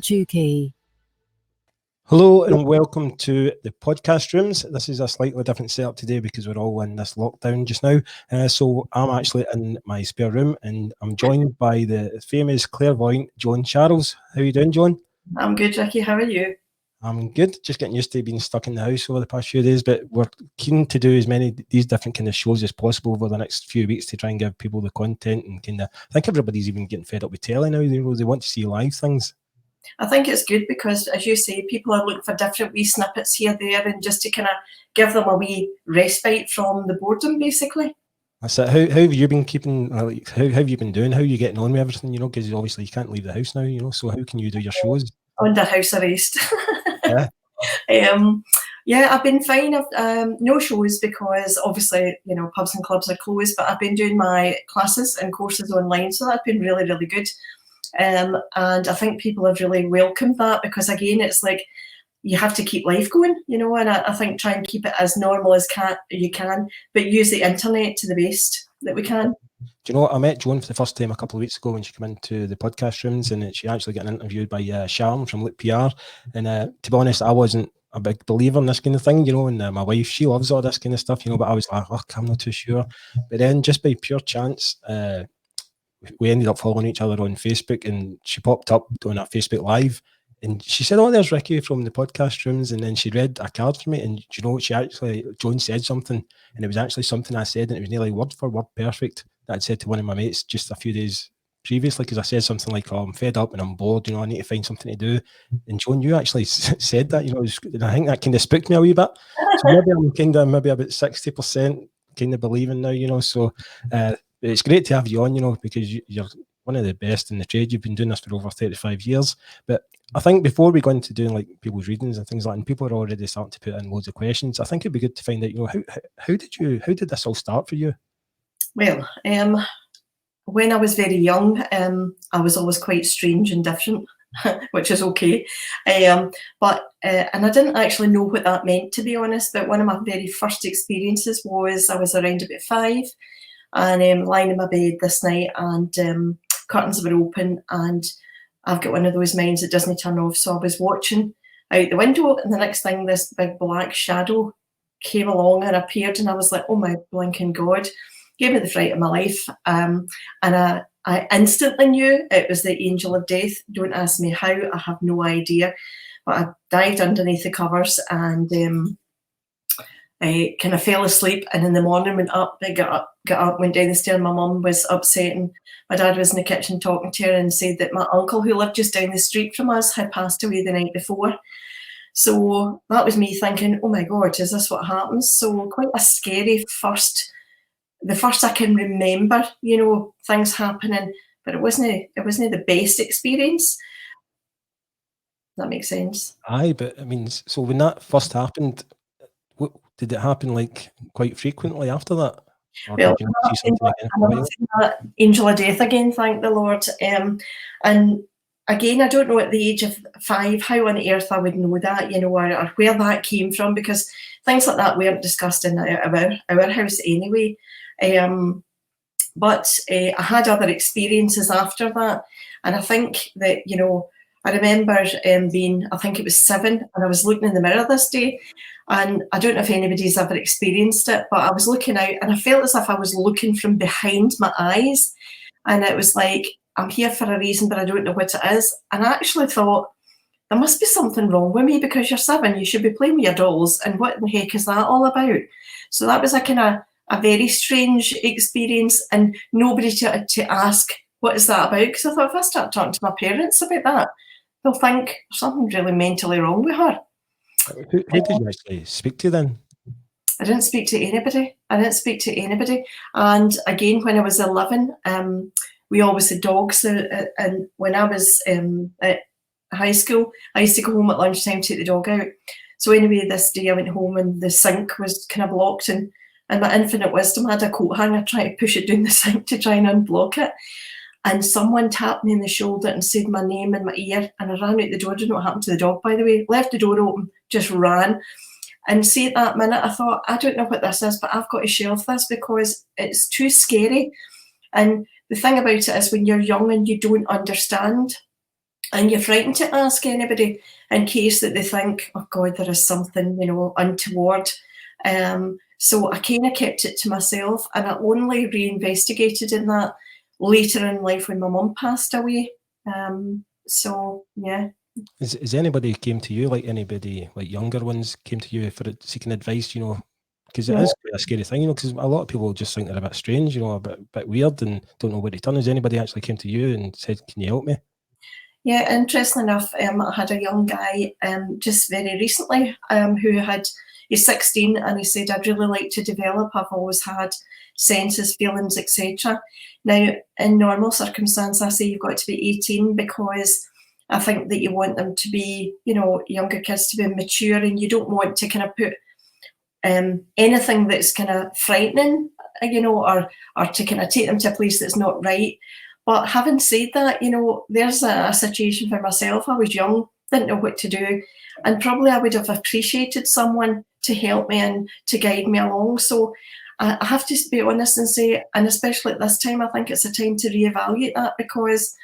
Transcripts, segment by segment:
Chuki. Hello and welcome to the podcast rooms. This is a slightly different setup today because we're all in this lockdown just now. So I'm actually in my spare room and I'm joined by the famous Clairvoyant Joan Charles. How are you doing, Joan? I'm good, Ricki. How are you? I'm good. Just getting used to being stuck in the house over the past few days, but we're keen to do as many of these different kind of shows as possible over the next few weeks to try and give people the content and kind of, I think everybody's even getting fed up with telly now. They want to see live things. I think it's good because, as you say, people are looking for different wee snippets here, there, and just to kind of give them a wee respite from the boredom, basically. That's it. How have you been keeping, like, how have you been doing? How are you getting on with everything, because obviously you can't leave the house now, so how can you do your shows? Under house arrest. Yeah. Yeah, I've been fine. I've no shows because obviously, pubs and clubs are closed, but I've been doing my classes and courses online, so that's been really, really good. And I think people have really welcomed that because, again, it's like you have to keep life going, and I think try and keep it as normal as you can, but use the internet to the best that we can. Do you know what? I met Joan for the first time a couple of weeks ago when she came into the podcast rooms, and she actually got interviewed by Sharon from Look PR. And to be honest, I wasn't a big believer in this kind of thing, and my wife, she loves all this kind of stuff, but I was like, I'm not too sure. But then just by pure chance, we ended up following each other on Facebook, and she popped up doing a Facebook Live, and she said, there's Ricki from the podcast rooms, and then she read a card for me, and Joan said something, and it was actually something I said, and it was nearly word for word perfect that I'd said to one of my mates just a few days previously, because I said something like, I'm fed up and I'm bored, I need to find something to do. And Joan, you actually said that, and I think that kind of spooked me a wee bit. So maybe I'm maybe about 60% kind of believing now, so it's great to have you on, because you're one of the best in the trade. You've been doing this for over 35 years. But I think before we go into doing like people's readings and things like that, and people are already starting to put in loads of questions, I think it'd be good to find out, how did this all start for you? Well, when I was very young, I was always quite strange and different, which is okay. But I didn't actually know what that meant, to be honest. But one of my very first experiences was I was around about 5. And lying in my bed this night, and curtains were open, and I've got one of those minds that doesn't turn off. So I was watching out the window, and the next thing, this big black shadow came along and appeared, and I was like, oh my blinking God. Gave me the fright of my life. And I instantly knew it was the angel of death. Don't ask me how, I have no idea. But I dived underneath the covers and I kind of fell asleep, and in the morning went up, got up, went down the stairs. My mum was upset, and my dad was in the kitchen talking to her and said that my uncle, who lived just down the street from us, had passed away the night before. So that was me thinking, oh my God, is this what happens? So quite a scary the first I can remember, things happening, but it wasn't the best experience. That makes sense. Aye, but I mean, so when that first happened, did it happen like quite frequently after that? Or well, did you see something again? That angel of death again, thank the Lord. And again, I don't know at the age of 5 how on earth I would know that, or where that came from, because things like that weren't discussed in our house anyway. But I had other experiences after that, and I think that, I remember being, I think it was 7, and I was looking in the mirror this day, and I don't know if anybody's ever experienced it, but I was looking out and I felt as if I was looking from behind my eyes, and it was like, I'm here for a reason, but I don't know what it is. And I actually thought, there must be something wrong with me, because you're 7, you should be playing with your dolls, and what the heck is that all about? So that was a very strange experience, and nobody to ask, what is that about? Because I thought, if I start talking to my parents about that, they'll think there's something really mentally wrong with her. Who did you actually speak to then? I didn't speak to anybody. And again, when I was 11, we always had dogs. And when I was at high school, I used to go home at lunchtime, take the dog out. So anyway, this day I went home and the sink was kind of blocked, and my infinite wisdom had a coat hanger trying to push it down the sink to try and unblock it. And someone tapped me in the shoulder and said my name in my ear, and I ran out the door. I don't know what happened to the dog, by the way. Left the door open, just ran. And see, at that minute, I thought, I don't know what this is, but I've got to shelve this because it's too scary. And the thing about it is, when you're young and you don't understand, and you're frightened to ask anybody in case that they think, oh God, there is something, you know, untoward. So I kind of kept it to myself, and I only reinvestigated in that later in life when my mum passed away. So yeah. Is anybody came to you, like anybody, like younger ones came to you for seeking advice, you know? Because it is quite a scary thing, you know, because a lot of people just think they're a bit strange, you know, a bit weird and don't know where to turn. Has anybody actually came to you and said, can you help me? Yeah, interestingly enough, I had a young guy just very recently he's 16, and he said, I'd really like to develop. I've always had senses, feelings, etc. Now, in normal circumstance, I say you've got to be 18 because I think that you want them to be, you know, younger kids to be mature, and you don't want to kind of put anything that's kind of frightening, you know, or to kind of take them to a place that's not right. But having said that, you know, there's a situation for myself. I was young, didn't know what to do, and probably I would have appreciated someone to help me and to guide me along. So I have to be honest and say, and especially at this time, I think it's a time to reevaluate that, because,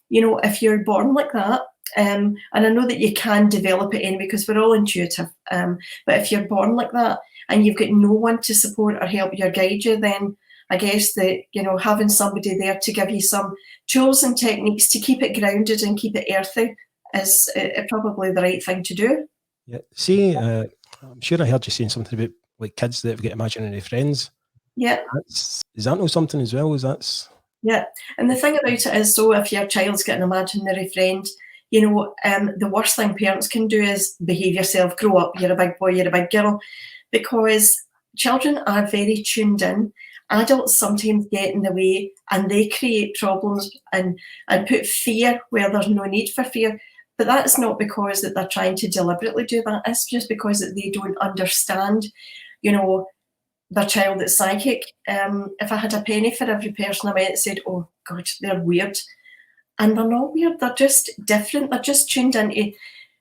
you know, if you're born like that, and I know that you can develop it anyway because we're all intuitive, but if you're born like that and you've got no one to support or help you or guide you, then I guess that, you know, having somebody there to give you some tools and techniques to keep it grounded and keep it earthy is probably the right thing to do. Yeah. See, I'm sure I heard you saying something about like kids that have got imaginary friends. Yeah. Is that not something as well? Yeah. And the thing about it is, so if your child's got an imaginary friend, you know, the worst thing parents can do is behave yourself, grow up, you're a big boy, you're a big girl, because children are very tuned in. Adults sometimes get in the way and they create problems and put fear where there's no need for fear. But that's not because that they're trying to deliberately do that. It's just because that they don't understand, you know, their child that's psychic. If I had a penny for every person I met that said, oh God, they're weird. And they're not weird, they're just different. They're just tuned into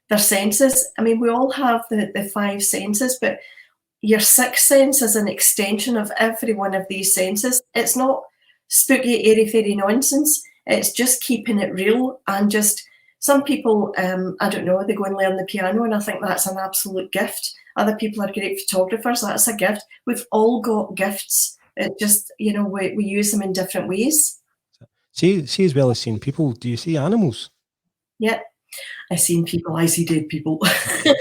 their senses. I mean, we all have the 5 senses, but your 6th sense is an extension of every one of these senses. It's not spooky, airy-fairy nonsense. It's just keeping it real. And just some people, I don't know, they go and learn the piano, and I think that's an absolute gift. Other people are great photographers. That's a gift. We've all got gifts. It just, you know, we use them in different ways. See as well as seeing people, do you see animals? Yeah. I've seen people, I see dead people. Do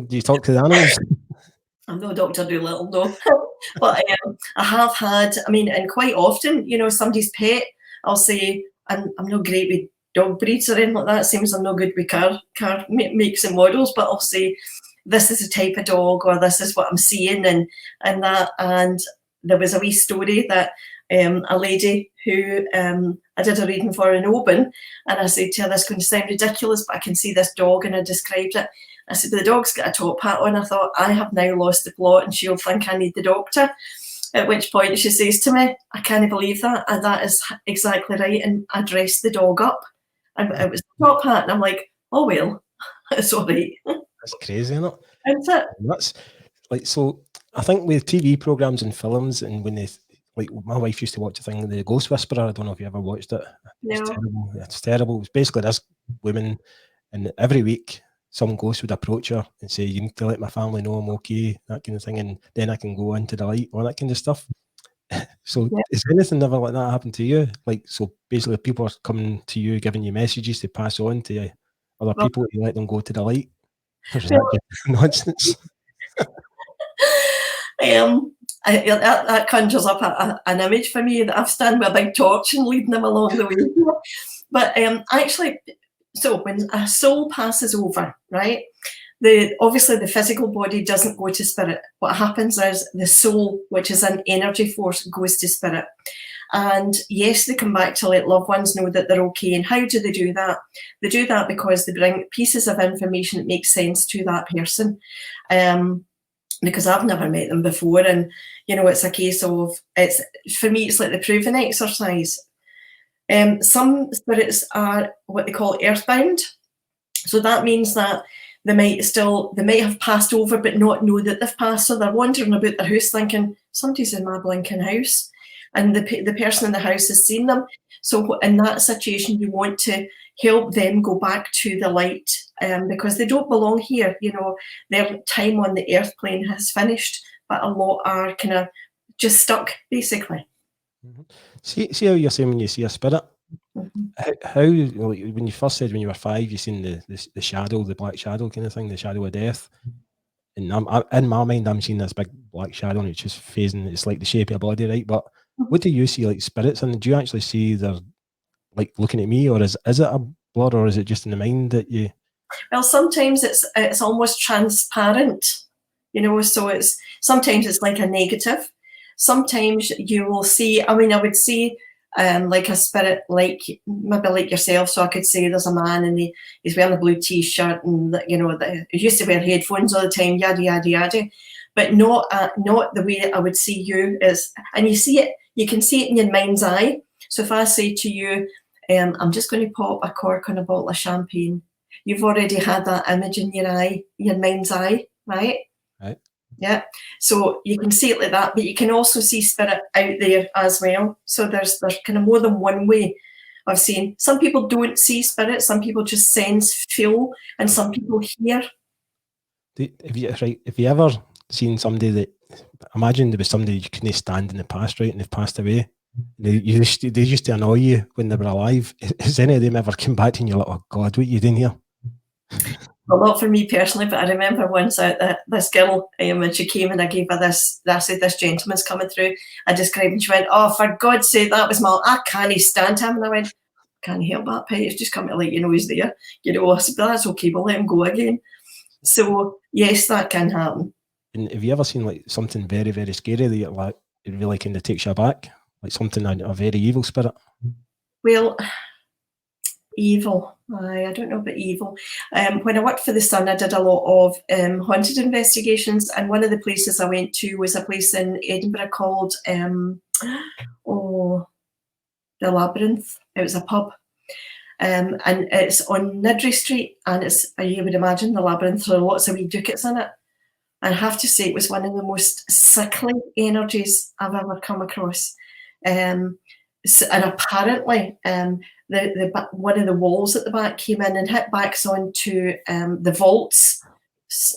you talk to the animals? I'm no Dr. Dolittle, no. But I have had, I mean, and quite often, you know, somebody's pet, I'll say, and I'm not great with dog breeds or anything like that. It seems I'm not good with car makes and models, but I'll say, this is the type of dog, or this is what I'm seeing, and that. And there was a wee story that a lady who I did a reading for in Oban, and I said to her, this is going to sound ridiculous, but I can see this dog, and I described it. I said, but the dog's got a top hat on. I thought, I have now lost the plot, and she'll think I need the doctor. At which point she says to me, I can't believe that, and that is exactly right. And I dressed the dog up, and it was the top hat, and I'm like, oh well, it's all right. That's crazy, isn't it? Isn't it? That's like, so I think with TV programs and films, and when they, like, my wife used to watch the thing, The Ghost Whisperer. I don't know if you ever watched it. No. It's terrible. It's terrible. It's basically this woman, and every week some ghost would approach her and say, you need to let my family know I'm okay, that kind of thing, and then I can go into the light, all that kind of stuff. So is anything ever like that happened to you? Like, so basically people are coming to you, giving you messages to pass on to other people, you let them go to the light? Or is that just nonsense? That conjures up an image for me that I've standing with a big torch and leading them along the way. But actually, so when a soul passes over, right, obviously the physical body doesn't go to spirit. What happens is the soul, which is an energy force, goes to spirit. And yes, they come back to let loved ones know that they're okay. And how do they do that? They do that because they bring pieces of information that makes sense to that person. Because I've never met them before, and you know, it's a case of, for me it's like the proving exercise. Some spirits are what they call earthbound, so that means that they might have passed over but not know that they've passed, so they're wandering about their house thinking somebody's in my blinking house, and the person in the house has seen them. So in that situation, you want to help them go back to the light, because they don't belong here. You know, their time on the earth plane has finished, but a lot are kind of just stuck, basically. See how you're saying when you see a spirit, how when you first said when you were 5, you seen the shadow, the black shadow kind of thing, the shadow of death. And in my mind, I'm seeing this big black shadow, and it's just phasing. It's like the shape of a body, right? But what do you see, like spirits? And do you actually see they're like looking at me, or is it a blur, or is it just in the mind that you? Well, sometimes it's almost transparent, you know. So sometimes it's like a negative. Sometimes you will see. I mean, I would see like a spirit, like maybe like yourself. So I could say there's a man and he's wearing a blue t-shirt, and you know, he used to wear headphones all the time, yada yada yada. But not the way I would see you is, and you see it. You can see it in your mind's eye. So if I say to you, I'm just going to pop a cork on a bottle of champagne, you've already had that image in your eye, your mind's eye, right? Right. Yeah. So you can see it like that, but you can also see spirit out there as well. So there's kind of more than one way of seeing. Some people don't see spirit, some people just sense, feel, and some people hear. If you ever seen somebody that, imagine there was somebody you couldn't stand in the past, right, and they've passed away. They used to annoy you when they were alive. Has any of them ever come back to you and you're like, oh God, what are you doing here? Well, not for me personally, but I remember once this girl, when she came and I gave her this, I said, this gentleman's coming through. I described, and she went, oh, for God's sake, that was I can't stand him. And I went, can't help that, Pete. It's just coming to let you know he's there. You know, I said, that's okay, we'll let him go again. So yes, that can happen. And have you ever seen like something very, very scary that it really kind of takes you aback? Like something, a very evil spirit? Well, evil. I don't know about evil. When I worked for The Sun, I did a lot of haunted investigations, and one of the places I went to was a place in Edinburgh called the Labyrinth. It was a pub. And it's on Nidri Street, and it's, you would imagine, the Labyrinth, there are lots of wee ducats in it. And I have to say, it was one of the most sickly energies I've ever come across. And apparently, one of the walls at the back came in and hit backs onto the vaults,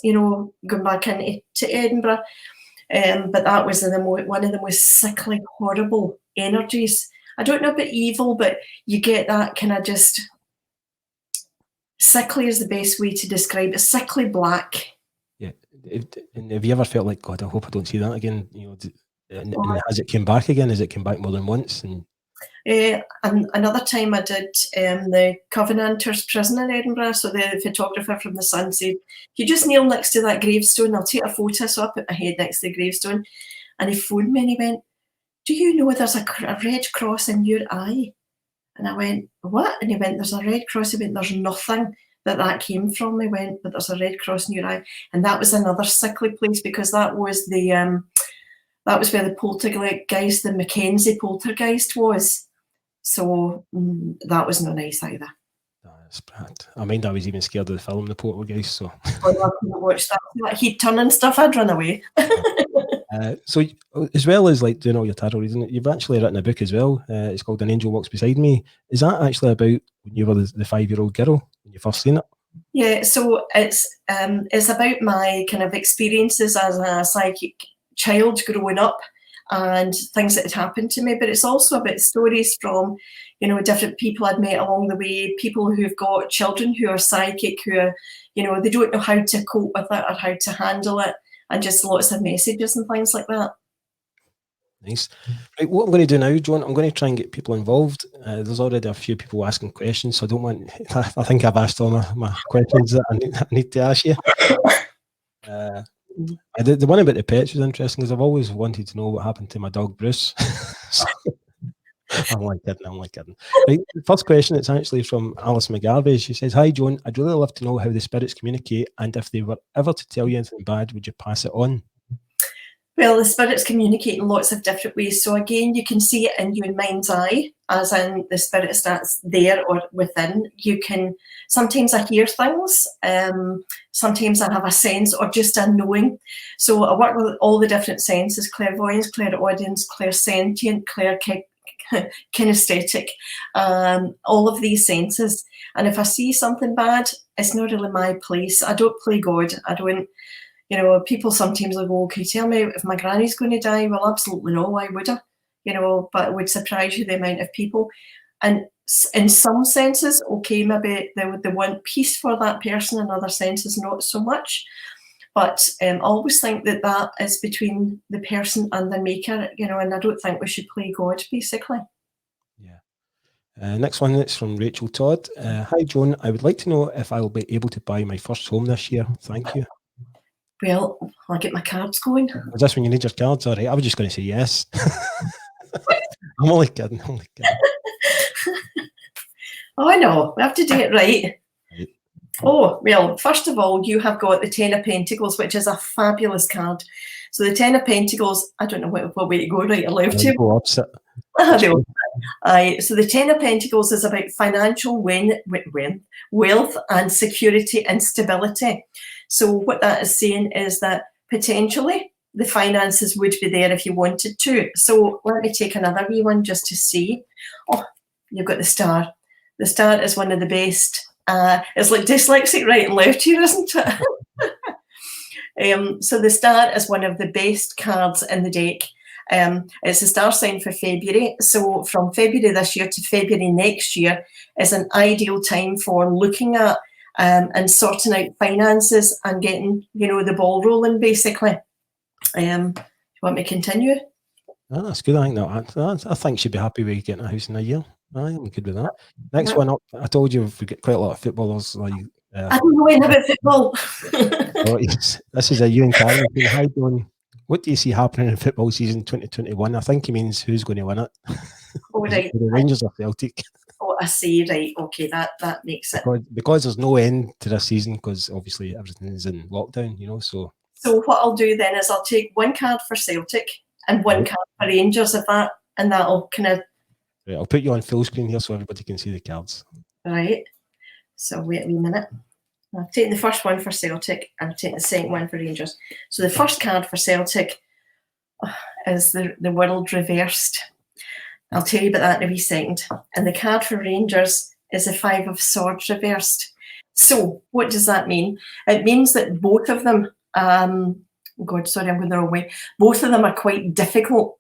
you know, going back into Edinburgh. But that was one of the most sickly, horrible energies. I don't know about evil, but you get that kind of just sickly is the best way to describe it. Sickly black. Yeah. And have you ever felt like, God, I hope I don't see that again? You know, and has it come back again? Has it come back more than once? And another time I did the Covenanters prison in Edinburgh. So the photographer from The Sun said, you just kneel next to that gravestone, I'll take a photo. So I put my head next to the gravestone, and he phoned me and he went, do you know there's a red cross in your eye? And I went, what? And he went, there's a red cross. He went, there's nothing that came from. He went, but there's a red cross in your eye. And that was another sickly place, because that was where the poltergeist, the Mackenzie poltergeist was. So that was not nice either. That's bad. I mind I was even scared of the film The Poltergeist. So I couldn't watch that heat turning stuff. I'd run away. So as well as like doing all your tarot reading, you've actually written a book as well. It's called An Angel Walks Beside Me. Is that actually about when you were the 5-year-old girl when you first seen it? Yeah, so it's about my kind of experiences as a psychic child growing up and things that had happened to me, but it's also about stories from, you know, different people I'd met along the way, people who've got children who are psychic, who are, you know, they don't know how to cope with it or how to handle it, and just lots of messages and things like that. Nice. Right, what I'm going to do now, Joan, I'm going to try and get people involved. There's already a few people asking questions, so I don't want. I think I've asked all my questions that I need to ask you. The one about the pets was interesting, because I've always wanted to know what happened to my dog Bruce. I'm only kidding. Right, the first question, it's actually from Alice McGarvey. She says, hi Joan, I'd really love to know how the spirits communicate, and if they were ever to tell you anything bad, would you pass it on? Well, the spirits communicate in lots of different ways. So again, you can see it in your mind's eye, as in the spirit that's there or within. You can, sometimes I hear things, sometimes I have a sense or just a knowing. So I work with all the different senses: clairvoyance, clairaudience, clairsentient, kinesthetic, all of these senses. And if I see something bad, it's not really my place. I don't play God. I don't, you know, people sometimes will go, can you tell me if my granny's going to die? Well, absolutely no, why would I? You know, but it would surprise you the amount of people. And in some senses, okay, maybe they want peace for that person, in other senses, not so much. But I always think that is between the person and the maker, you know, and I don't think we should play God, basically. Yeah. Next one is from Rachel Todd. Hi, Joan. I would like to know if I will be able to buy my first home this year. Thank you. Well, I'll get my cards going. Is this when you need your cards? All right. I was just going to say yes. I'm only kidding. Oh, no, we have to do it right. Oh, well, first of all, you have got the Ten of Pentacles, which is a fabulous card. So the Ten of Pentacles, I don't know what way to go, right or left to. Go opposite. So the Ten of Pentacles is about financial wealth and security and stability. So what that is saying is that potentially the finances would be there if you wanted to. So let me take another wee one just to see. Oh, you've got the Star. The Star is one of the best. It's like dyslexic right and left here, isn't it? So the Star is one of the best cards in the deck. It's a star sign for February. So from February this year to February next year is an ideal time for looking at and sorting out finances and getting, you know, the ball rolling, basically. Do you want me to continue? Oh, that's good. I think she'd be happy with getting a house in a year. I'm good with that. Next one up, I told you we've got quite a lot of footballers. Like, I don't know anything about football. This is a you and Karen. Hi, Dawn. What do you see happening in football season 2021? I think he means who's going to win it. Oh, right. The Rangers or Celtic. Oh, I see. Right. Okay, that makes it. Because there's no end to this season, because obviously everything is in lockdown, you know. So what I'll do then is I'll take one card for Celtic and one card for Rangers, and that'll kind of. Right, I'll put you on full screen here so everybody can see the cards. Right. So wait a wee minute. I've taken the first one for Celtic and I've taken the second one for Rangers. So the first card for Celtic is the world reversed. I'll tell you about that in a wee second. And the card for Rangers is the Five of Swords reversed. So what does that mean? It means that both of them, God, sorry, I'm going the wrong way. Both of them are quite difficult.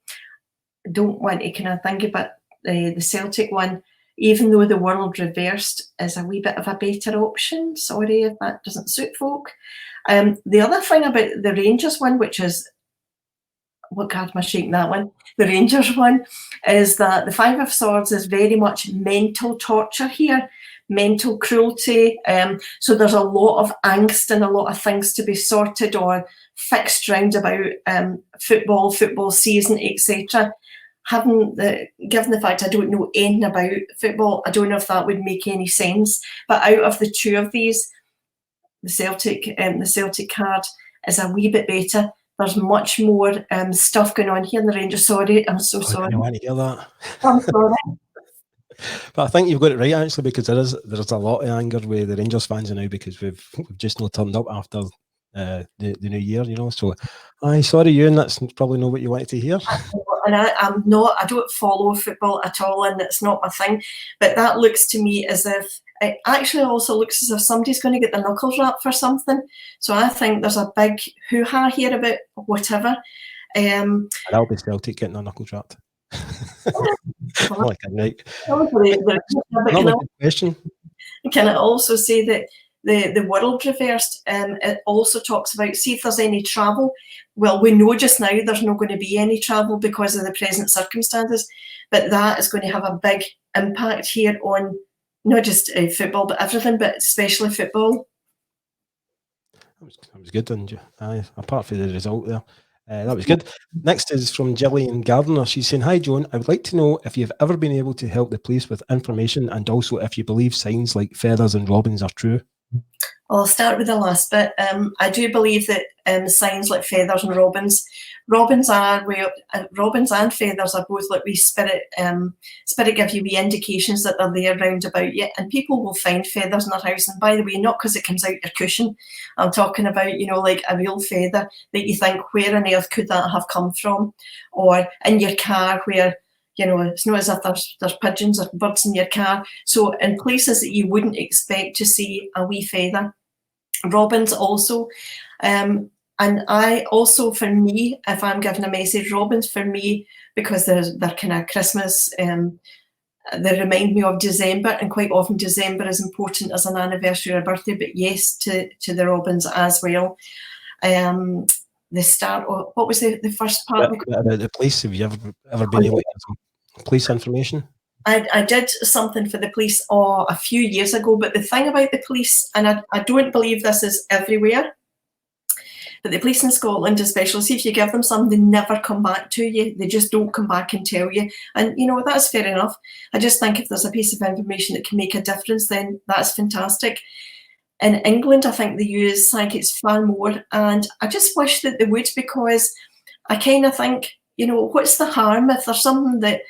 I don't want to kind of think about the Celtic one, even though the world reversed is a wee bit of a better option. Sorry if that doesn't suit folk. The other thing about the Rangers one, which is, what card am I shaking that one? The Rangers one, is that the Five of Swords is very much mental torture here, mental cruelty. So there's a lot of angst and a lot of things to be sorted or fixed round about football season, etc. Given the fact I don't know anything about football, I don't know if that would make any sense. But out of the two of these, the Celtic card is a wee bit better. There's much more stuff going on here in the Rangers. Sorry, I'm so sorry. I don't want to hear that. I'm sorry. But I think you've got it right, actually, because there's a lot of anger with the Rangers fans now, because we've just not turned up after the new year, you know. So, sorry, Ewan, that's probably not what you wanted to hear. And I don't follow football at all, and it's not my thing. But that looks to me as if it actually also looks as if somebody's going to get the knuckles wrapped for something. So I think there's a big hoo-ha here about whatever. That'll be Celtic getting their knuckles wrapped. Like a night. Question. Can I also say that the world reversed, it also talks about, see if there's any travel. Well, we know just now there's not going to be any travel because of the present circumstances, but that is going to have a big impact here on not just football, but everything, but especially football. That was good, didn't you? Apart from the result there. That was good. Next is from Gillian Gardner. She's saying, hi, Joan. I would like to know if you've ever been able to help the police with information, and also if you believe signs like feathers and robins are true. I'll start with the last bit. I do believe that signs like feathers and robins and feathers are both like wee spirit give you wee indications that they're there round about you, and people will find feathers in their house. And by the way, not because it comes out your cushion. I'm talking about, you know, like a real feather that you think, where on earth could that have come from? Or in your car, where, You know, it's not as if there's pigeons or birds in your car. So in places that you wouldn't expect to see a wee feather. Robins also. And I also, for me, if I'm giving a message, robins for me, because they're kind of Christmas, they remind me of December, and quite often December is important as an anniversary or a birthday, but yes, to the robins as well. The start, what was the first part? About the police, have you ever been able to get some police information? I did something for the police a few years ago, but the thing about the police, and I don't believe this is everywhere, but the police in Scotland especially, see if you give them something, they never come back to you. They just don't come back and tell you. And you know, that's fair enough. I just think if there's a piece of information that can make a difference, then that's fantastic. In England, I think they use psychics far more, and I just wish that they would, because I kind of think, you know, what's the harm if there's something that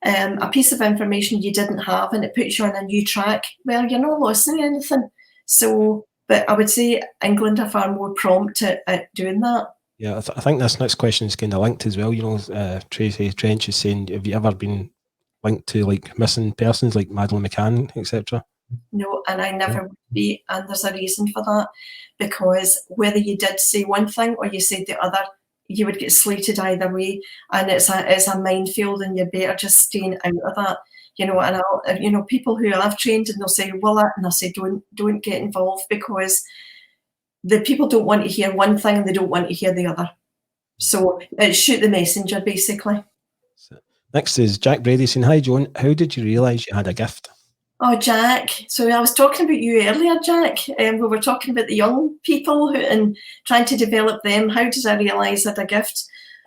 a piece of information you didn't have and it puts you on a new track? Well, you're not losing anything. So, but I would say England are far more prompt at doing that. Yeah, I think this next question is kind of linked as well. You know, Tracy Trench is saying, have you ever been linked to like missing persons like Madeleine McCann, etc.? No, and I never would be, and there's a reason for that, because whether you did say one thing or you said the other, you would get slated either way, and it's a minefield, and you're better just staying out of that. You know, and you know, people who I've trained, and they'll say, well, and I say, don't get involved, because the people don't want to hear one thing and they don't want to hear the other. So shoot the messenger, basically. Next is Jack Brady saying, hi Joan, how did you realise you had a gift? Oh, Jack. So I was talking about you earlier, Jack. We were talking about the young people and trying to develop them. How did I realise I had a gift?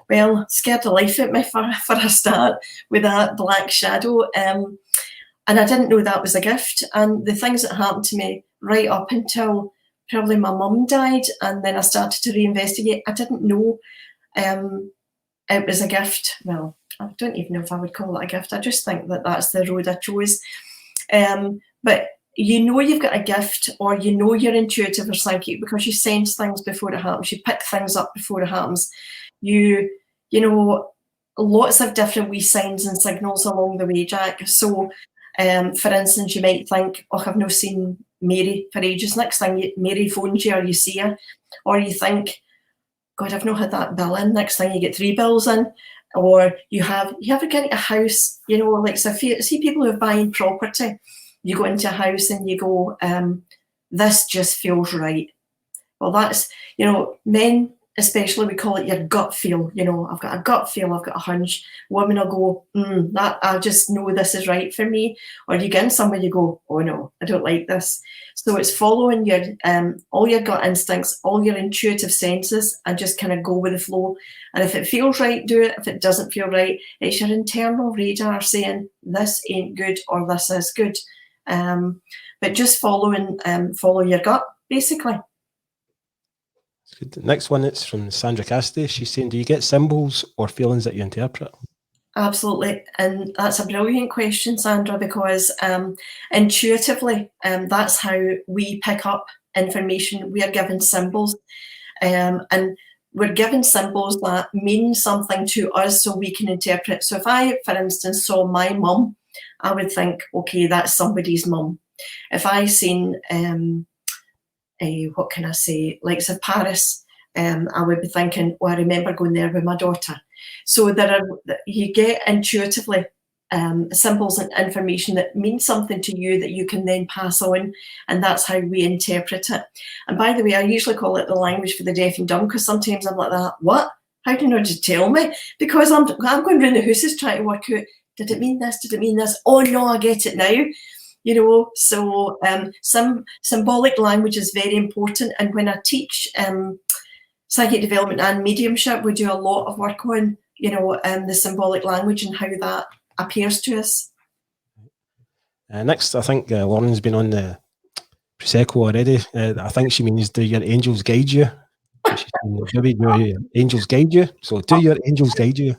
Well, scared the life out of me for a start with that black shadow. And I didn't know that was a gift. And the things that happened to me right up until probably my mum died, and then I started to reinvestigate, I didn't know it was a gift. Well, I don't even know if I would call it a gift. I just think that that's the road I chose. But you know you've got a gift, or you know you're intuitive or psychic, because you sense things before it happens. You pick things up before it happens. You know, lots of different wee signs and signals along the way, Jack. So, for instance, you might think, oh, I've not seen Mary for ages. Next thing, Mary phones you or you see her. Or you think, God, I've not had that bill in. Next thing, you get 3 bills in. Or you ever get into a house, you know, like, so if you see people who are buying property, you go into a house and you go, this just feels right. Well, that's, you know, men especially, we call it your gut feel. You know, I've got a gut feel, I've got a hunch. Women will go, that I just know this is right for me. Or you get in somewhere, you go, oh no, I don't like this. So it's following your all your gut instincts, all your intuitive senses, and just kind of go with the flow. And if it feels right, do it. If it doesn't feel right, it's your internal radar saying this ain't good or this is good. But just follow your gut, basically. The next one is from Sandra Cassidy. She's saying, do you get symbols or feelings that you interpret? Absolutely. And that's a brilliant question, Sandra, because intuitively, that's how we pick up information. We are given symbols, and we're given symbols that mean something to us so we can interpret. So if I, for instance, saw my mum, I would think, okay, that's somebody's mum. If I seen what can I say, likes of Paris, I would be thinking, oh, I remember going there with my daughter. So you get intuitively symbols and information that means something to you that you can then pass on, and that's how we interpret it. And by the way, I usually call it the language for the deaf and dumb, because sometimes I'm like that, what? How do you know to tell me? Because I'm going around the houses trying to work out, did it mean this? Did it mean this? Oh no, I get it now. You know, so some symbolic language is very important. And when I teach psychic development and mediumship, we do a lot of work on, you know, the symbolic language and how that appears to us. Next, I think Lauren's been on the Prosecco already. I think she means, do your angels guide you? Do your angels guide you? So do your angels guide you?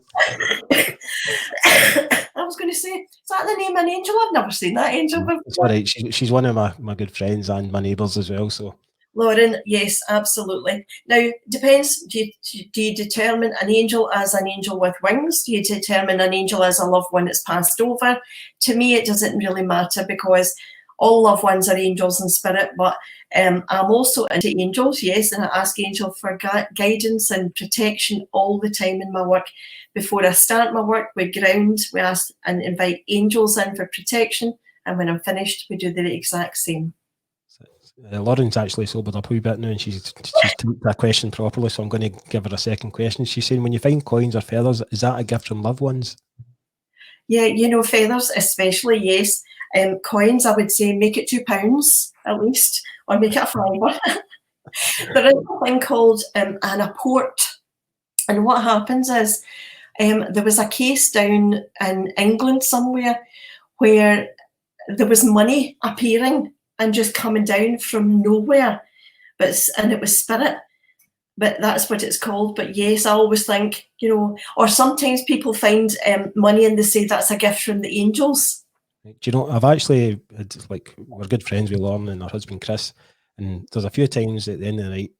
I was going to say, is that the name of an angel? I've never seen that angel before. It's all right. She's one of my good friends and my neighbours as well. So Lauren, yes, absolutely. Now, depends, do you determine an angel as an angel with wings? Do you determine an angel as a loved one that's passed over? To me, it doesn't really matter, because all loved ones are angels in spirit, but I'm also into angels, yes, and I ask angel for guidance and protection all the time in my work. Before I start my work, we ground, we ask and invite angels in for protection, and when I'm finished, we do the exact same. Lauren's actually sobered up a wee bit now, and she's taken that question properly, so I'm going to give her a second question. She's saying, when you find coins or feathers, is that a gift from loved ones? Yeah, you know, feathers especially, yes. Coins, I would say make it £2 at least, or make it a fiver. There is a thing called an apport, and what happens is there was a case down in England somewhere where there was money appearing and just coming down from nowhere, and it was spirit. But that's what it's called. But yes, I always think, you know, or sometimes people find money and they say that's a gift from the angels. Do you know, I've actually had, like, we're good friends with Lauren and her husband Chris, and there's a few times at the end of the night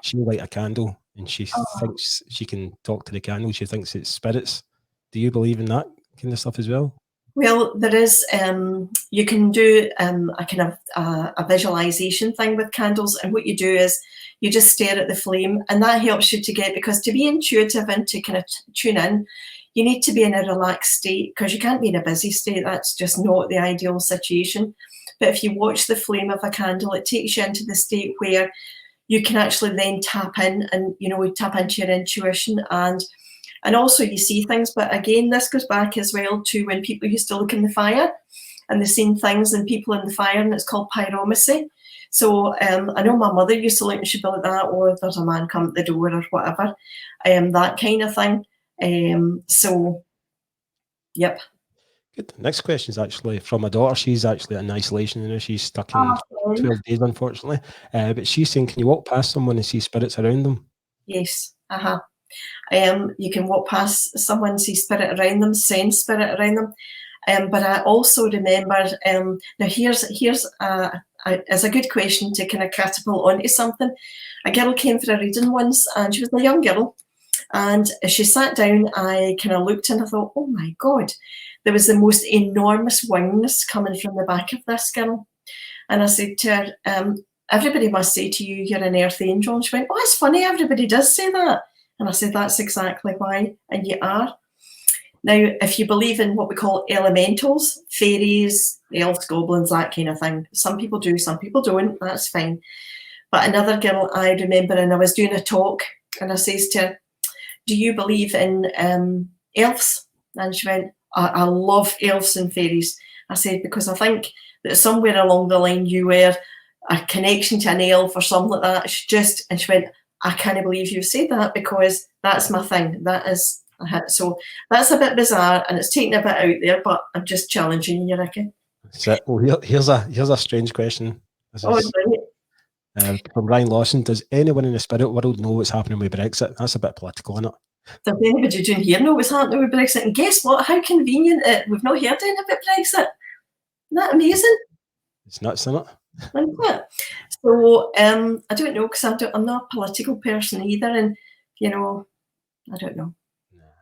she'll light a candle and she thinks she can talk to the candle. She thinks it's spirits. Do you believe in that kind of stuff as well? Well, there is, you can do a kind of a visualization thing with candles, and what you do is you just stare at the flame, and that helps you to get, because to be intuitive and to kind of tune in, you need to be in a relaxed state, because you can't be in a busy state. That's just not the ideal situation. But if you watch the flame of a candle, it takes you into the state where you can actually then tap in and, you know, tap into your intuition, and also you see things. But again, this goes back as well to when people used to look in the fire and they've seen things and people in the fire, and it's called pyromancy. So I know my mother used to look and she'd be like that, or there's a man come at the door or whatever, that kind of thing. So, yep. Good. Next question is actually from my daughter. She's actually in isolation, you know, she's stuck in 12 days, unfortunately. But she's saying, can you walk past someone and see spirits around them? Yes. You can walk past someone, see spirit around them, sense spirit around them. But I also remember, now here's as a good question to kind of catapult onto something. A girl came for a reading once, and she was a young girl, and as she sat down, I kind of looked and I thought, oh my God, there was the most enormous wings coming from the back of this girl. And I said to her, everybody must say to you, you're an earth angel. And she went, oh, it's funny, everybody does say that. And I said, that's exactly why, and you are. Now, if you believe in what we call elementals, fairies, elves, goblins, that kind of thing, some people do, some people don't, that's fine. But another girl I remember, and I was doing a talk, and I says to her, do you believe in elves? And she went, I love elves and fairies. I said, because I think that somewhere along the line you were a connection to an elf or something like that. And she went, I can't believe you said that, because that's my thing. That is, so that's a bit bizarre, and it's taken a bit out there, but I'm just challenging you, Ricki. Well, here's a strange question. From Ryan Lawson. Does anyone in the spirit world know what's happening with Brexit? That's a bit political, isn't it? Does anybody doing here know what's happening with Brexit? And guess what? How convenient we've not heard anything about Brexit. Isn't that amazing? It's nuts, isn't it? Isn't it? So I don't know, because I'm not a political person either, and you know, I don't know.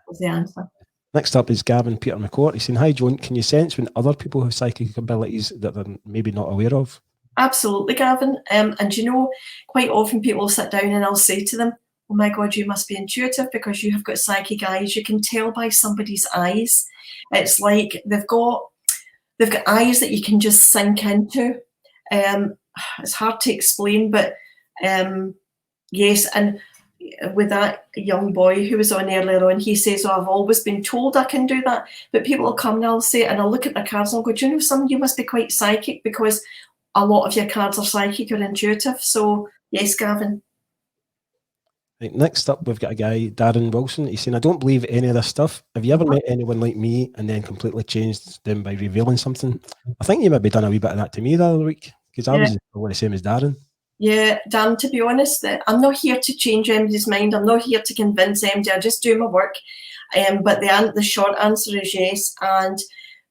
What's the answer? Next up is Gavin Peter McCourt. He's saying, hi Joan, can you sense when other people have psychic abilities that they're maybe not aware of? Absolutely, Gavin. And you know, quite often people sit down and I'll say to them, oh my God, you must be intuitive because you have got psychic eyes. You can tell by somebody's eyes. It's like they've got eyes that you can just sink into. It's hard to explain, but yes. And with that young boy who was on earlier on, he says, oh, I've always been told I can do that. But people will come and I'll say, and I'll look at their cards and I'll go, do you know something? You must be quite psychic, because a lot of your cards are psychic or intuitive. So yes, Gavin. Right, next up, we've got a guy, Darren Wilson. He's saying, I don't believe any of this stuff. Have you ever met anyone like me and then completely changed them by revealing something? I think you maybe done a wee bit of that to me the other week, because I was probably the same as Darren. Yeah, Dan, to be honest, I'm not here to change anybody's mind. I'm not here to convince anybody. I just do my work. But the short answer is yes. And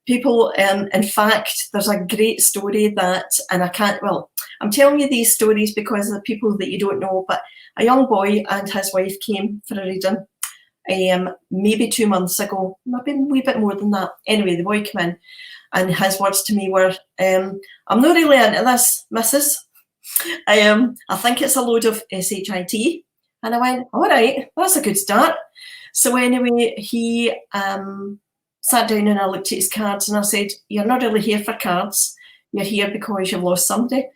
people, in fact, there's a great story that, and I'm telling you these stories because of the people that you don't know, but a young boy and his wife came for a reading maybe 2 months ago, maybe a wee bit more than that. Anyway, the boy came in and his words to me were, I'm not really into this, missus. I think it's a load of SHIT. And I went, all right, that's a good start. So anyway, he sat down and I looked at his cards and I said, you're not really here for cards. You're here because you've lost somebody.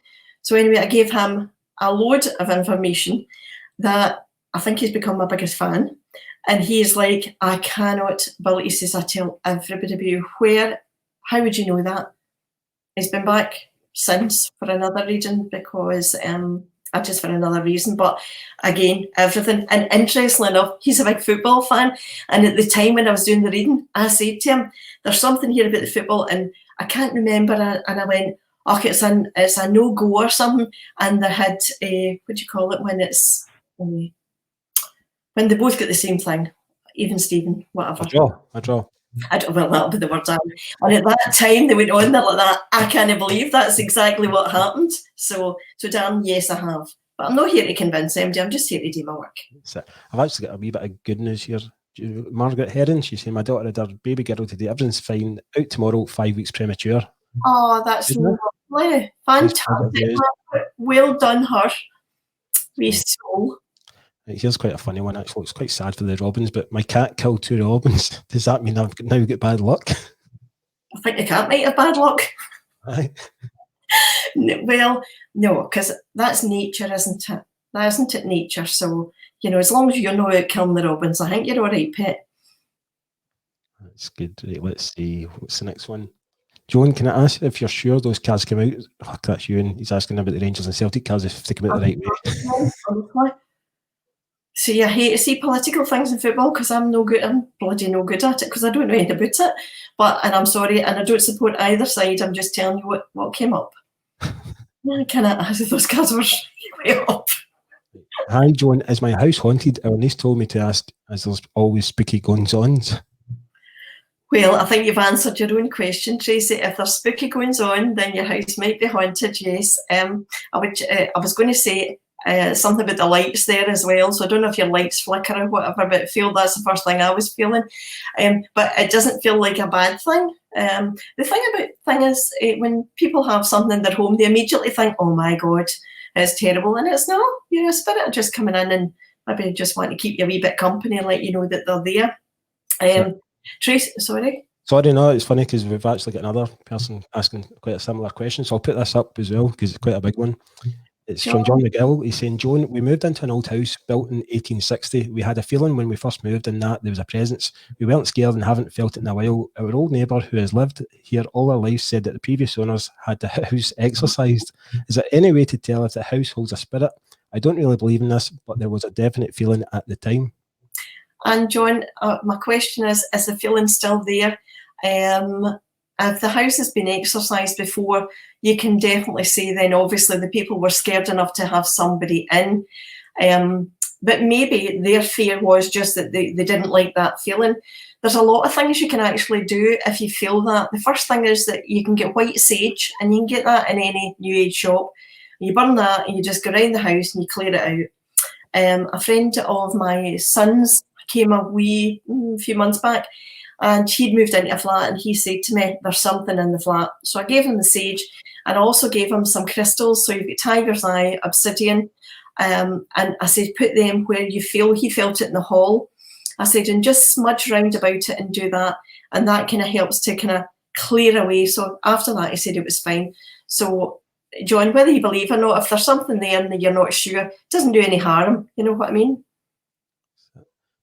So anyway, I gave him a load of information that I think he's become my biggest fan. And he's like, I cannot believe, he says, I tell everybody about you. How would you know that? He's been back since for another reading because, just for another reason, but again, everything. And interestingly enough, he's a big football fan. And at the time when I was doing the reading, I said to him, there's something here about the football and I can't remember. And I went, oh, it's a no-go or something. And they had, what do you call it, when it's, when they both get the same thing, even Stephen, whatever. A draw. Well, that'll be the word. And at that time, they went on there like that. I can't believe that's exactly what happened. So Dan, yes, I have. But I'm not here to convince MD. I'm just here to do my work. I've actually got a wee bit of good news here. Margaret Herring, she's saying, my daughter had her baby girl today. Everything's fine. Out tomorrow, 5 weeks premature. Oh, that's lovely. Fantastic. Well done, her. We soul. Here's quite a funny one, actually. It's quite sad for the robins, but my cat killed 2 robins. Does that mean I've now got bad luck? I think the cat might have bad luck. Aye. Well, no, because that's nature, isn't it? That isn't it nature? So, as long as you're not out killing the robins, I think you're all right, pet. That's good. Right, let's see. What's the next one? Joan, can I ask if you're sure those cards came out? Oh, that's you, and he's asking about the Rangers and Celtic cards, if they come out the right way. See, I hate to see political things in football because I'm bloody no good at it because I don't know anything about it. And I'm sorry, and I don't support either side. I'm just telling you what came up. I cannot ask if those cards were way up. Hi, Joan. Is my house haunted? Our niece told me to ask, as there's always spooky goings-ons. Well, I think you've answered your own question, Tracy. If there's spooky goings-on, then your house might be haunted, yes. I was going to say something about the lights there as well. So I don't know if your lights flicker or whatever, but I feel that's the first thing I was feeling. But it doesn't feel like a bad thing. The thing is, when people have something in their home, they immediately think, oh my God, it's terrible. And it's not. You're a spirit just coming in and maybe just want to keep you a wee bit company and let you know that they're there. Tracy, sorry. Sorry, no, it's funny because we've actually got another person asking quite a similar question. So I'll put this up as well because it's quite a big one. It's from John McGill. He's saying, Joan, we moved into an old house built in 1860. We had a feeling when we first moved in that there was a presence. We weren't scared and haven't felt it in a while. Our old neighbour who has lived here all our lives said that the previous owners had the house exorcised. Is there any way to tell if the house holds a spirit? I don't really believe in this, but there was a definite feeling at the time. And John, my question is the feeling still there? If the house has been exorcised before, you can definitely say then obviously the people were scared enough to have somebody in. But maybe their fear was just that they didn't like that feeling. There's a lot of things you can actually do if you feel that. The first thing is that you can get white sage, and you can get that in any New Age shop. You burn that and you just go around the house and you clear it out. A friend of my son's came a few months back, and he'd moved into a flat, and he said to me, there's something in the flat. So I gave him the sage, and I also gave him some crystals. So you've got tiger's eye, obsidian, and I said, put them where you feel. He felt it in the hall. I said, and just smudge round about it and do that. And that kind of helps to kind of clear away. So after that, he said it was fine. So John, whether you believe or not, if there's something there and you're not sure, it doesn't do any harm. You know what I mean?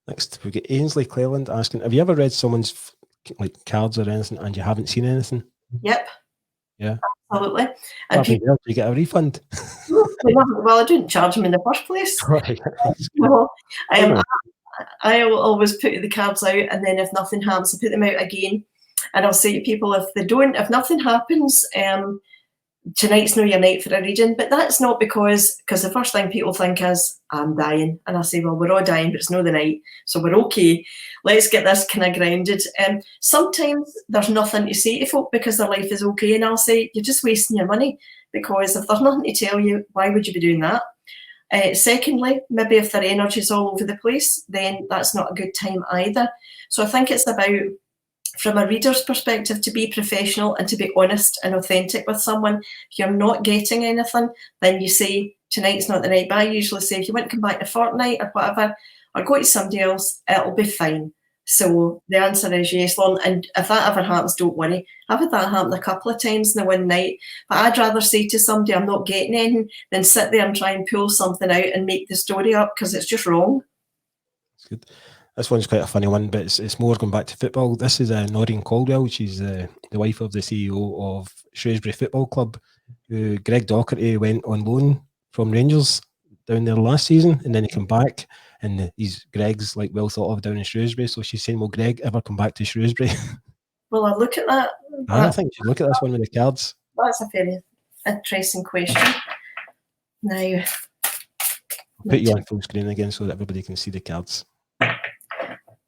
Next, we've got Ainsley Cleland asking, have you ever read someone's cards or anything and you haven't seen anything? Yep. Yeah. Absolutely. And people, do you get a refund? Well, I didn't charge them in the first place. Right. No, I always put the cards out, and then if nothing happens, I put them out again. And I'll say to people, if nothing happens, tonight's not your night for a reading, but that's not because the first thing people think is, I'm dying. And I say, well, we're all dying, but it's not the night, so we're okay. Let's get this kind of grounded. Sometimes there's nothing to say to folk because their life is okay, and I'll say, you're just wasting your money, because if there's nothing to tell you, why would you be doing that? Secondly, maybe if their energy's all over the place, then that's not a good time either. So I think it's about, from a reader's perspective, to be professional and to be honest and authentic with someone. If you're not getting anything, then you say, tonight's not the night. But I usually say, if you want to come back in a fortnight or whatever, or go to somebody else, it'll be fine. So the answer is yes, Lauren. And if that ever happens, don't worry. I've had that happen a couple of times in the one night. But I'd rather say to somebody, I'm not getting anything, than sit there and try and pull something out and make the story up, because it's just wrong. That's good. This one's quite a funny one, but it's more going back to football. This is Noreen Caldwell. She's the wife of the CEO of Shrewsbury Football Club, who Greg Docherty went on loan from Rangers down there last season, and then he came back, and Greg's like well thought of down in Shrewsbury. So she's saying, will Greg ever come back to Shrewsbury? Well, I'll look at that. I think you should look at this one with the cards. That's a very interesting question. Now, I'll put you on full screen again so that everybody can see the cards.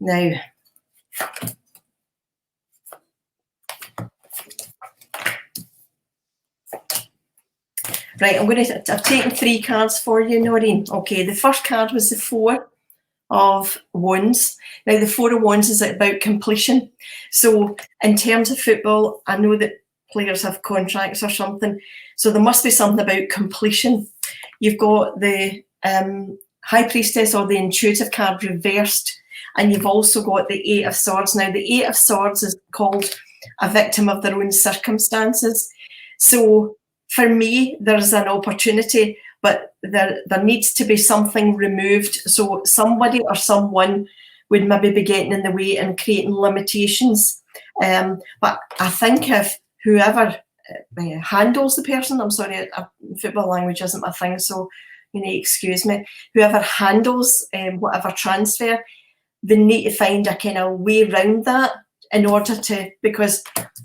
Now, right, I've taken 3 cards for you, Noreen. Okay, the first card was the 4 of Wands. Now, the 4 of Wands is about completion. So in terms of football, I know that players have contracts or something, so there must be something about completion. You've got the High Priestess, or the intuitive card, reversed. And you've also got the 8 of Swords. Now, the 8 of Swords is called a victim of their own circumstances. So for me, there's an opportunity, but there needs to be something removed. So somebody or someone would maybe be getting in the way and creating limitations. But I think if whoever handles the person, I'm sorry, football language isn't my thing, so excuse me, whoever handles whatever transfer, they need to find a kind of way around that in order to, because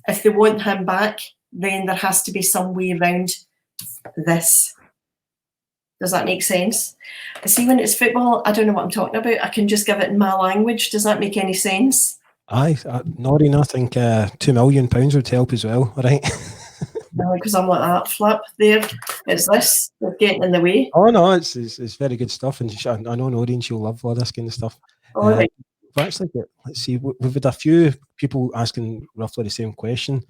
if they want him back, then there has to be some way around this. Does that make sense? See, when it's football, I don't know what I'm talking about. I can just give it in my language. Does that make any sense? Aye, Noreen, I think £2 million would help as well, all right? No, because I'm like that, flip there. It's this, they're getting in the way. Oh no, it's very good stuff, and I know Noreen, she'll love all this kind of stuff. Right. We've actually got, let's see, we've had a few people asking roughly the same question.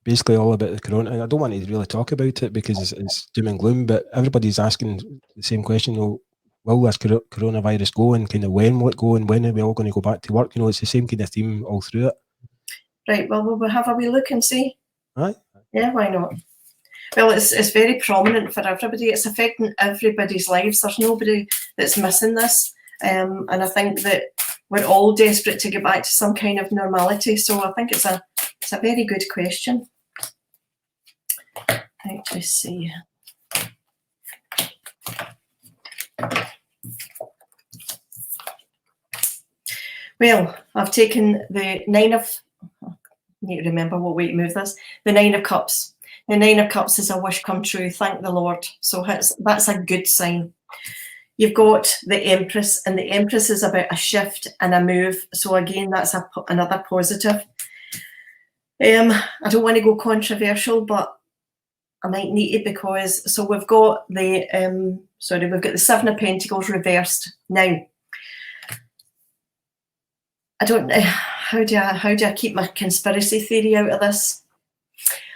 Basically all about the corona, and I don't want to really talk about it because it's doom and gloom, but everybody's asking the same question. Will this coronavirus go, and kind of when will it go, and when are we all going to go back to work? It's the same kind of theme all through it. Right, well, we'll have a wee look and see. Aye. Yeah, why not? Well, it's very prominent for everybody. It's affecting everybody's lives. There's nobody that's missing this. And I think that we're all desperate to get back to some kind of normality. So I think it's a very good question. Right, let's see. Well, I've taken the 9 of, I need to remember what way to move this, the 9 of Cups. The 9 of Cups is a wish come true, thank the Lord. So that's a good sign. You've got the Empress, and the Empress is about a shift and a move. So again, that's another positive. I don't want to go controversial, but I might need it because, so we've got the, we've got the 7 of Pentacles reversed. Now, I don't know, how do I keep my conspiracy theory out of this?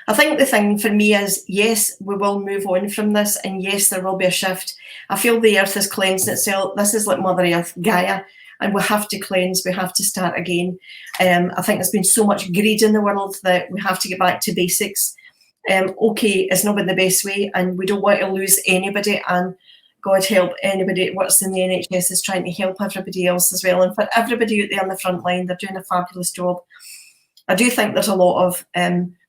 I think the thing for me is, yes, we will move on from this, and yes, there will be a shift. I feel the earth is cleansing itself. This is like Mother Earth, Gaia, and we have to cleanse, we have to start again. I think there's been so much greed in the world that we have to get back to basics. Okay, it's not been the best way, and we don't want to lose anybody, and God help anybody that works in the NHS is trying to help everybody else as well. And for everybody out there on the front line, they're doing a fabulous job. I do think there's a lot of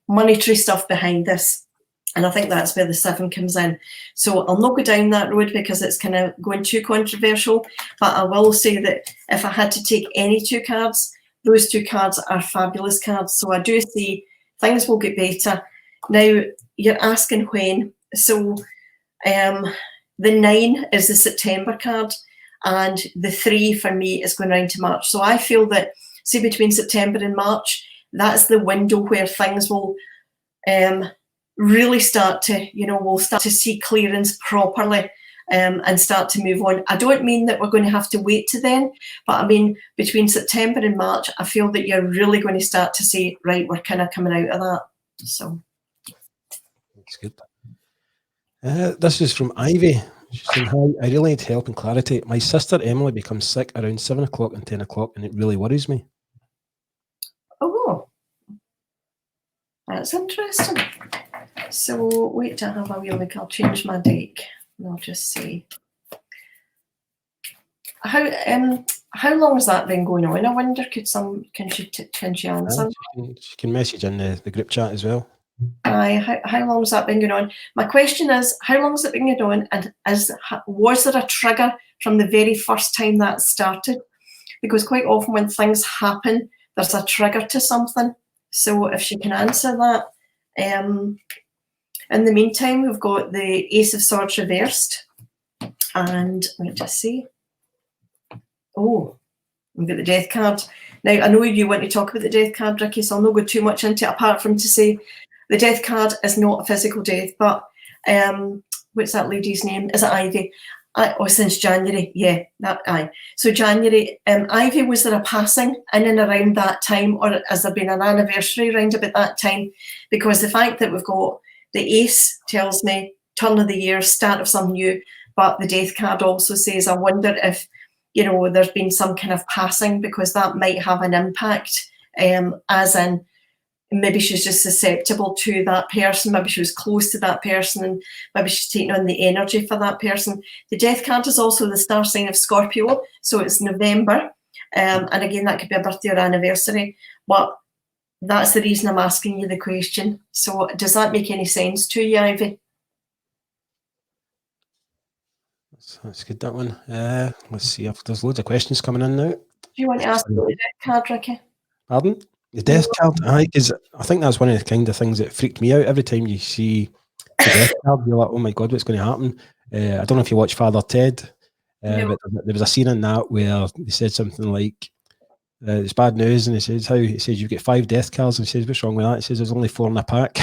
monetary stuff behind this, and I think that's where the 7 comes in. So I'll not go down that road because it's kind of going too controversial, but I will say that if I had to take any 2 cards, those 2 cards are fabulous cards. So I do see things will get better. Now, you're asking when. So the 9 is the September card, and the 3 for me is going round to March. So I feel that, say, between September and March, that's the window where things will really start to, we'll start to see clearance properly and start to move on. I don't mean that we're going to have to wait to then, but I mean, between September and March, I feel that you're really going to start to say, right, we're kind of coming out of that. So. That's good. This is from Ivy. She's saying, hi, I really need help and clarity. My sister Emily becomes sick around 7 o'clock and 10 o'clock, and it really worries me. Oh, that's interesting. So wait to have a wee look. I'll change my deck and I'll just see. How long has that been going on? I wonder, can she answer? She can message in the group chat as well. How long has that been going on? My question is, how long has it been going on, and was there a trigger from the very first time that started? Because quite often when things happen, there's a trigger to something. So if she can answer that. In the meantime, we've got the Ace of Swords reversed, and let me just see. Oh, we've got the Death card. Now, I know you want to talk about the Death card, Ricki, so I'll not go too much into it, apart from to say the Death card is not a physical death, but what's that lady's name? Is it Ivy? Since January, yeah, that aye. So January, Ivy, was there a passing in and around that time, or has there been an anniversary around about that time? Because the fact that we've got the Ace tells me turn of the year, start of something new, but the Death card also says, I wonder if, there's been some kind of passing, because that might have an impact, as in maybe she's just susceptible to that person, maybe she was close to that person, and maybe she's taking on the energy for that person. The Death card is also the star sign of Scorpio, so it's November, and again, that could be a birthday or anniversary, but that's the reason I'm asking you the question. So does that make any sense to you, Ivy? That's good, that one. Let's see if there's loads of questions coming in now. Do you want to ask about the Death card, Ricki? Pardon? The Death card? Aye, because I think that's one of the kind of things that freaked me out. Every time you see the Death card, you're like, oh my God, what's going to happen? I don't know if you watch Father Ted, No. but there was a scene in that where they said something like, it's bad news, and he says you get 5 death cards, and he says, what's wrong with that? He says there's only 4 in a pack.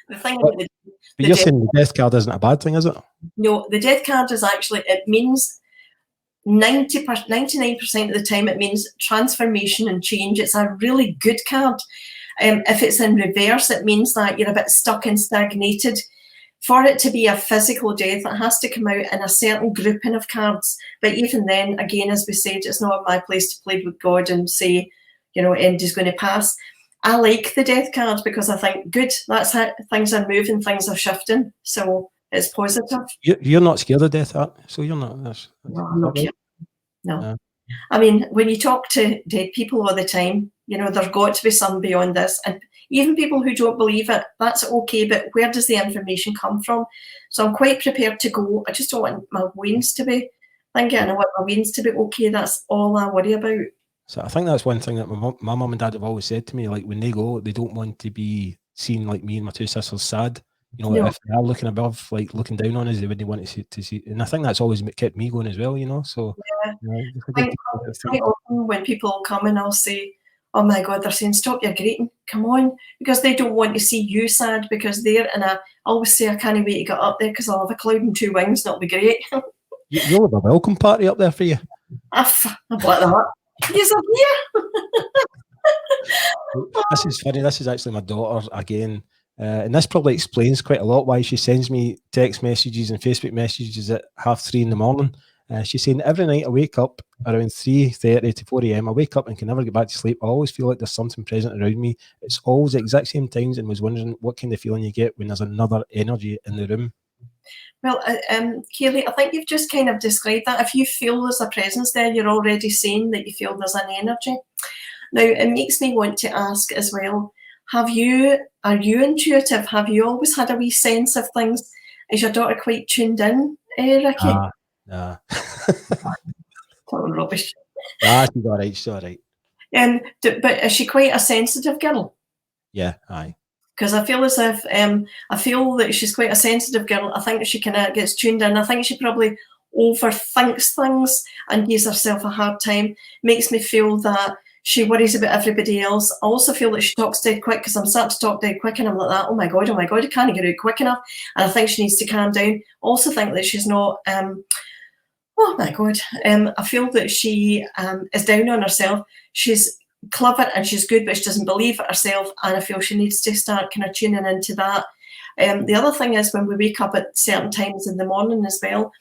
The thing about but you're saying the death card isn't a bad thing, is it? No, the Death card is actually, it means 99% of the time it means transformation and change. It's a really good card. If it's in reverse, it means that you're a bit stuck and stagnated. For it to be a physical death, it has to come out in a certain grouping of cards. But even then, again, as we said, it's not my place to plead with God and say, end is going to pass. I like the Death card because I think, good, that's how things are moving, things are shifting. So it's positive. You're not scared of death, so you're not. No, I'm not scared. No. I mean, when you talk to dead people all the time, there's got to be some beyond this. And even people who don't believe it, that's okay, but where does the information come from? So I'm quite prepared to go. I just don't want my wounds to be thinking, I want my wounds to be okay. That's all I worry about. So I think that's one thing that my mum and dad have always said to me, like when they go, they don't want to be seen like me and my 2 sisters sad. No. If they are looking above, like looking down on us, they wouldn't want to see. And I think that's always kept me going as well, So quite often when people come and I'll say, oh my God, they're saying, stop your greeting, come on, because they don't want to see you sad, because they're in I always say, I can't wait to get up there because I'll have a cloud and 2 wings, that'll be great. You'll have a welcome party up there for you. I'd like that. Yes, I'm here. This is funny. This is actually my daughter again. And this probably explains quite a lot why she sends me text messages and Facebook messages at 3:30 in the morning. She's saying, every night I wake up around 3:30 to 4 a.m. I wake up and can never get back to sleep. I always feel like there's something present around me. It's always the exact same times, and was wondering what kind of feeling you get when there's another energy in the room. Well, Kaylee, I think you've just kind of described that. If you feel there's a presence there, you're already saying that you feel there's an energy. Now, it makes me want to ask as well, are you intuitive? Have you always had a wee sense of things? Is your daughter quite tuned in, Ricki? Nah. Total rubbish. She's all right. But is she quite a sensitive girl? Yeah, aye. Because I feel as if I feel that she's quite a sensitive girl. I think she kind of gets tuned in. I think she probably overthinks things and gives herself a hard time. Makes me feel that she worries about everybody else. I also feel that she talks dead quick because I'm starting to talk dead quick and I'm like that. Oh my god, I can't get out quick enough. And I think she needs to calm down. Also think that she's not. Oh my god, I feel that she is down on herself. She's clever and she's good, but she doesn't believe it herself, and I feel she needs to start kind of tuning into that. The other thing is when we wake up at certain times in the morning as well,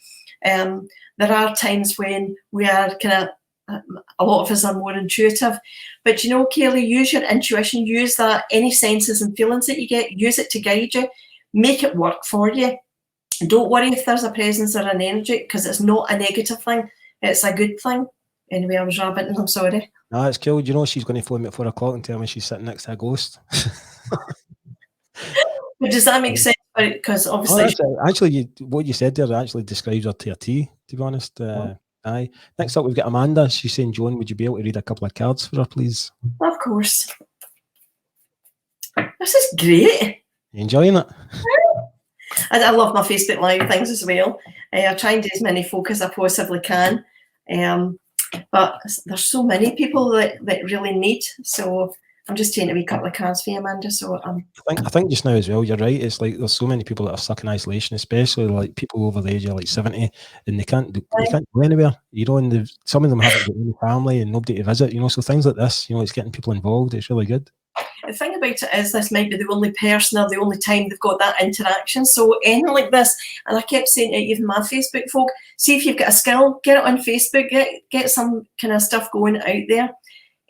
there are times when we are kind of, a lot of us are more intuitive, but you know, Kaylee, use your intuition, use that, any senses and feelings that you get, use it to guide you, make it work for you. Don't worry if there's a presence or an energy, because it's not a negative thing, it's a good thing. Anyway, I was rabbiting, I'm sorry. No, it's cool. You know she's going to phone me at 4 o'clock and tell me she's sitting next to a ghost. But does that make sense? Because obviously... actually, what you said there actually describes her to a T, to be honest. Aye. Next up, we've got Amanda. She's saying, Joan, would you be able to read a couple of cards for her, please? Of course. This is great. You enjoying it? I love my Facebook Live things as well. I try and do as many folk as I possibly can. But there's so many people that really need. So I'm just taking a wee couple of cards for you, Amanda. So I think just now as well, you're right. It's like there's so many people that are stuck in isolation, especially like people over the age of like 70, and they can't go anywhere. You know, and some of them haven't got any family and nobody to visit. You know, so things like this, you know, it's getting people involved. It's really good. The thing about it is this might be the only person or the only time they've got that interaction. So anything like this, and I kept saying to even my Facebook folk, see if you've got a skill, get it on Facebook, get some kind of stuff going out there.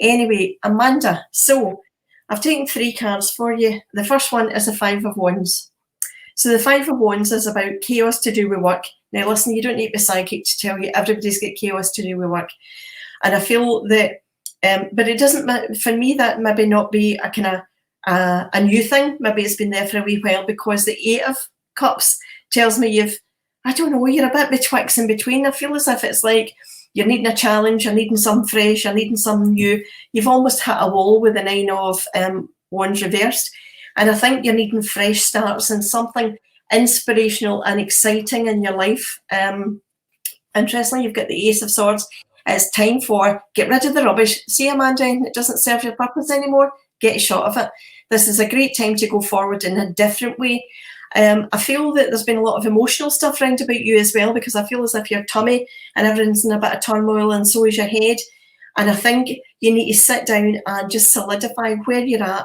Anyway, Amanda, so I've taken 3 cards for you. The first one is the 5 of Wands. So the 5 of Wands is about chaos to do with work. Now listen, you don't need to be psychic to tell you everybody's got chaos to do with work. And I feel that but it doesn't, for me, that maybe not be a kind of a new thing. Maybe it's been there for a wee while, because the 8 of Cups tells me you're a bit betwixt in between. I feel as if it's like you're needing a challenge, you're needing something fresh, you're needing something new. You've almost hit a wall with the 9 of Wands reversed. And I think you're needing fresh starts and something inspirational and exciting in your life. Interestingly, you've got the Ace of Swords. It's time for get rid of the rubbish. See, Amanda, it doesn't serve your purpose anymore. Get a shot of it. This is a great time to go forward in a different way. I feel that there's been a lot of emotional stuff around about you as well, because I feel as if your tummy and everything's in a bit of turmoil, and so is your head. And I think you need to sit down and just solidify where you're at,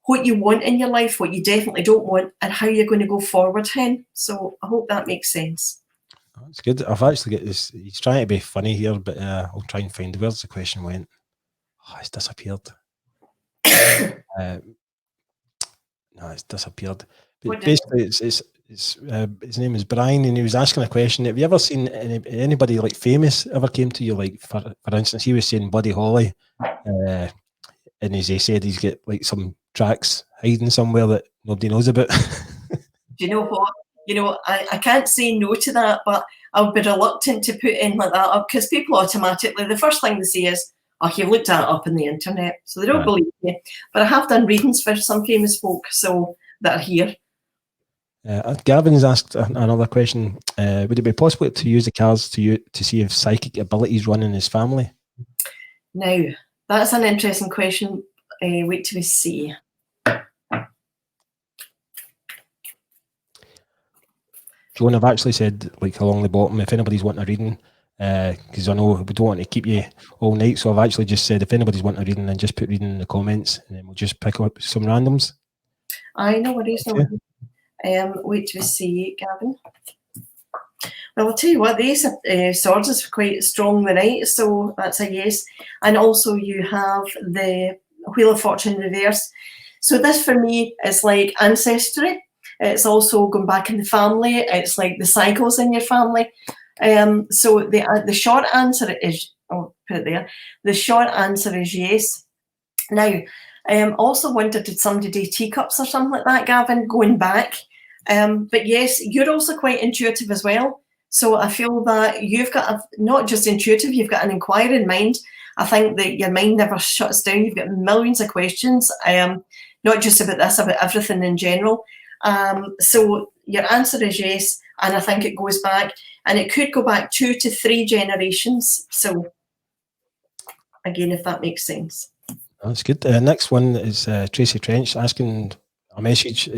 what you want in your life, what you definitely don't want, and how you're going to go forward, hen. So I hope that makes sense. It's good. I've actually got this. He's trying to be funny here, but I'll try and find where's the question went. Oh, it's disappeared. No, it's disappeared. But basically, it's his name is Brian, and he was asking a question. Have you ever seen anybody like famous ever came to you? Like for instance, he was saying Buddy Holly, and he said he's got like some tracks hiding somewhere that nobody knows about. Do you know what? You know, I can't say no to that, but I would be reluctant to put in like that up, because people automatically, the first thing they say is, oh, you've looked that up on the internet. So they don't believe me. But I have done readings for some famous folk that are here. Gavin's asked another question. Would it be possible to use the cards to see if psychic abilities run in his family? Now, that's an interesting question. Wait till we see. Joan, I've actually said, like, along the bottom, if anybody's wanting a reading, because I know we don't want to keep you all night, so I've actually just said if anybody's wanting a reading, then just put reading in the comments, and then we'll just pick up some randoms. I know what he's not. Wait till we see, Gavin. Well, I'll tell you what, the Ace of Swords is quite strong tonight, so that's a yes. And also you have the Wheel of Fortune reverse. So this for me is like ancestry. It's also going back in the family. It's like the cycles in your family. So the short answer is, I'll put it there. The short answer is yes. Now, also wondered, did somebody do teacups or something like that, Gavin, going back? But yes, you're also quite intuitive as well. So I feel that you've got not just intuitive, you've got an inquiring mind. I think that your mind never shuts down. You've got millions of questions, not just about this, about everything in general. So your answer is yes, and I think it goes back, and it could go back 2 to 3 generations. So again, if that makes sense. That's good. Next one is Tracy Trench asking a message.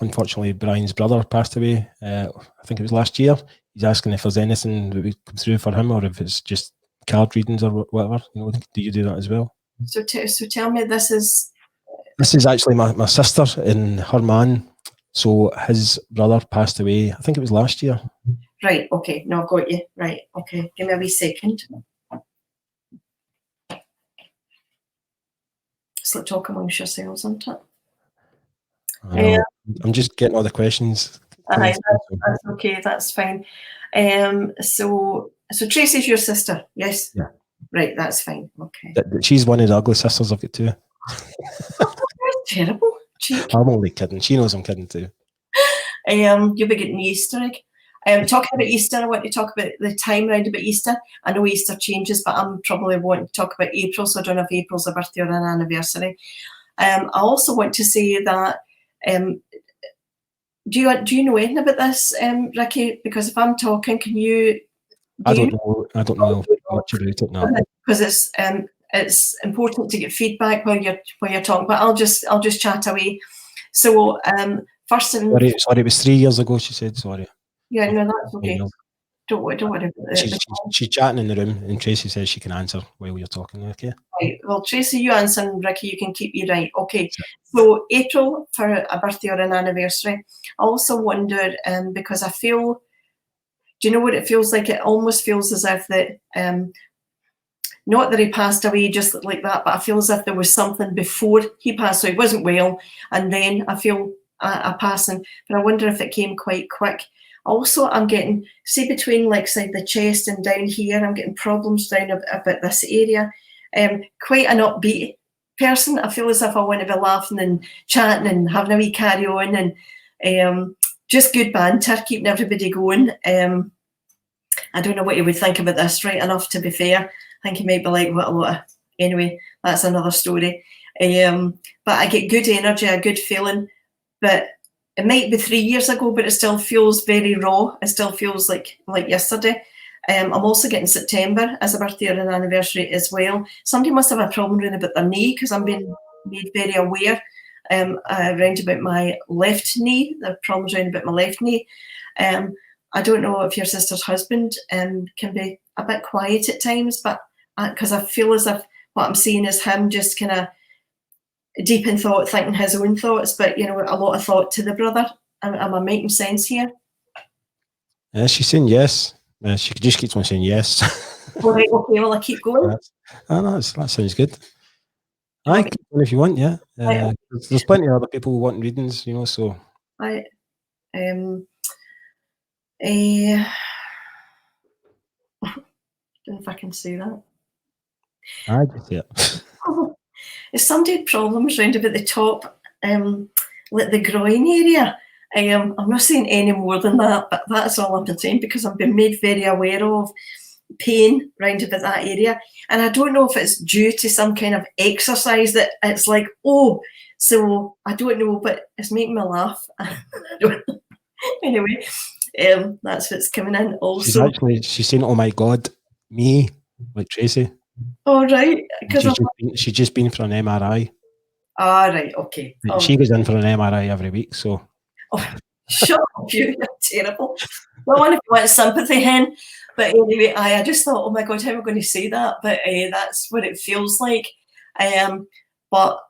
Unfortunately, Brian's brother passed away. I think it was last year. He's asking if there's anything that would come through for him, or if it's just card readings or whatever. Do you do that as well? So tell me, this is actually my sister and her man. So his brother passed away. I think it was last year. Right. Okay. No, I've got you. Right. Okay. Give me a wee second. It's like talk amongst yourselves, isn't it? I'm just getting all the questions. That's okay. That's fine. So Tracy's your sister, yes? Yeah. Right. That's fine. Okay. She's one of the ugly sisters I've got too. That's terrible. Cheek. I'm only kidding. She knows I'm kidding too. You'll be getting the Easter egg. Talking about Easter, I want to talk about the time round about Easter. I know Easter changes, but I'm probably wanting to talk about April, so I don't know if April's a birthday or an anniversary. I also want to say that do you know anything about this, Ricki? Because if I'm talking, can you? I don't know much about it now. Because it's important to get feedback while you're talking. But I'll just chat away. So first, sorry, it was 3 years ago. She said sorry. Yeah, no, that's okay. Don't worry about it. She's chatting in the room, and Tracy says she can answer while you're talking. Okay. Right. Well, Tracy, you answer, and Ricki, you can keep me right. Okay. So April for a birthday or an anniversary. I also wonder, because I feel, do you know what it feels like? It almost feels as if that, not that he passed away just like that, but I feel as if there was something before he passed. So he wasn't well, and then I feel a passing. But I wonder if it came quite quick. Also, I'm getting, see, between like say the chest and down here, I'm getting problems down about this area. Quite an upbeat person. I feel as if I want to be laughing and chatting and having a wee carry on, and just good banter, keeping everybody going. I don't know what you would think about this, right enough, to be fair. I think he might be like, what a lot of, anyway, that's another story. But I get good energy, a good feeling, but it might be 3 years ago, but it still feels very raw. It still feels like yesterday. I'm also getting September as a birthday or an anniversary as well. Somebody must have a problem around about their knee, because I'm being made very aware around about my left knee, the problems around about my left knee. I don't know if your sister's husband can be a bit quiet at times, but because I feel as if what I'm seeing is him just kind of deep in thought, thinking his own thoughts, but a lot of thought to the brother. Am I making sense here? She's saying yes. She just keeps on saying yes. All right, okay, well, I keep going. That sounds good. I keep going if you want, yeah. There's plenty of other people who want readings, so. I don't know if I can say that. I just say it. If somebody had problems round about the top, like the groin area, I'm not saying any more than that, but that's all I'm saying, because I've been made very aware of pain round about that area. And I don't know if it's due to some kind of exercise that it's like, oh, so I don't know, but it's making me laugh. Anyway, that's what's coming in also. She's saying, oh my God, me, like Tracy. Oh, right. She's just been for an MRI. Ah, right, okay. She goes in for an MRI every week, so. Oh, shut up, you're terrible. Well, if you want sympathy, hen. But anyway, I just thought, oh my God, how am I going to say that? But that's what it feels like. But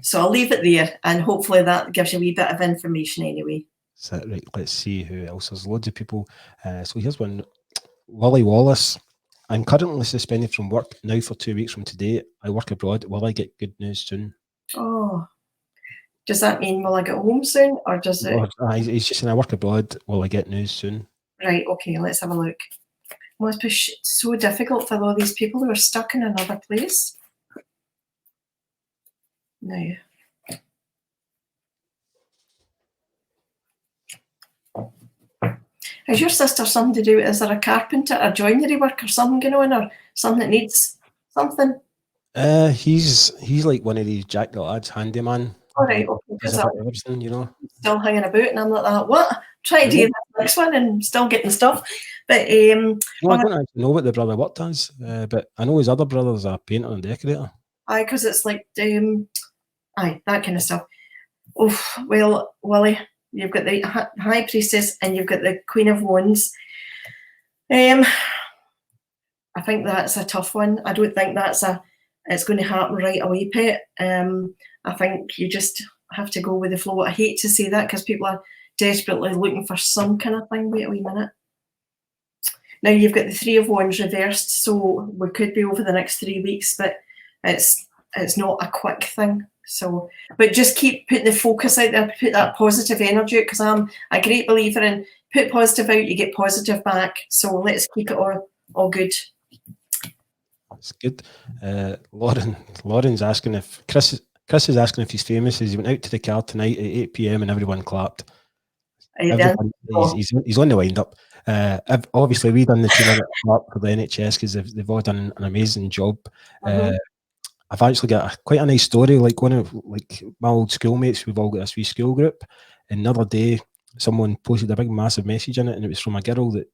so I'll leave it there, and hopefully that gives you a wee bit of information anyway. So, right, let's see who else. There's loads of people. So here's one. Lily Wallace. I'm currently suspended from work now for 2 weeks from today. I work abroad. Will I get good news soon? Oh, does that mean will I get home soon, or does it? He's just saying I work abroad. Will I get news soon? Right. Okay. Let's have a look. It must be so difficult for all these people who are stuck in another place. Now. Has your sister something to do with, is there a carpenter or joinery work or something going on, or something that needs something? He's like one of these Jack the Lad's handyman. All right, okay, He's because a bit I'm of everything, you know. still hanging about, and I'm like that. What? Trying to do the next one and still getting stuff. But No, I don't actually know what the brother worked as, but I know his other brother's a painter and decorator. aye, because it's like aye, that kind of stuff. Oh, well, Willie, you've got the High Priestess and you've got the Queen of Wands. I think that's a tough one. I don't think it's going to happen right away, Pet. I think you just have to go with the flow. I hate to say that because people are desperately looking for some kind of thing. Wait a wee minute. Now you've got the Three of Wands reversed, so we could be over the next 3 weeks, but it's not a quick thing. So, but just keep putting the focus out there, put that positive energy out, because I'm a great believer in put positive out, you get positive back. So let's keep it all good. That's good. Lauren's asking if Chris is asking if he's famous. He went out to the car tonight at 8 p.m. and everyone clapped. He's on the wind up. Obviously, we done the 2-minute clap for the NHS because they've all done an amazing job. I've actually got quite a nice story. Like one of my old schoolmates, we've all got this wee school group. And the other day, someone posted a big, massive message in it, and it was from a girl that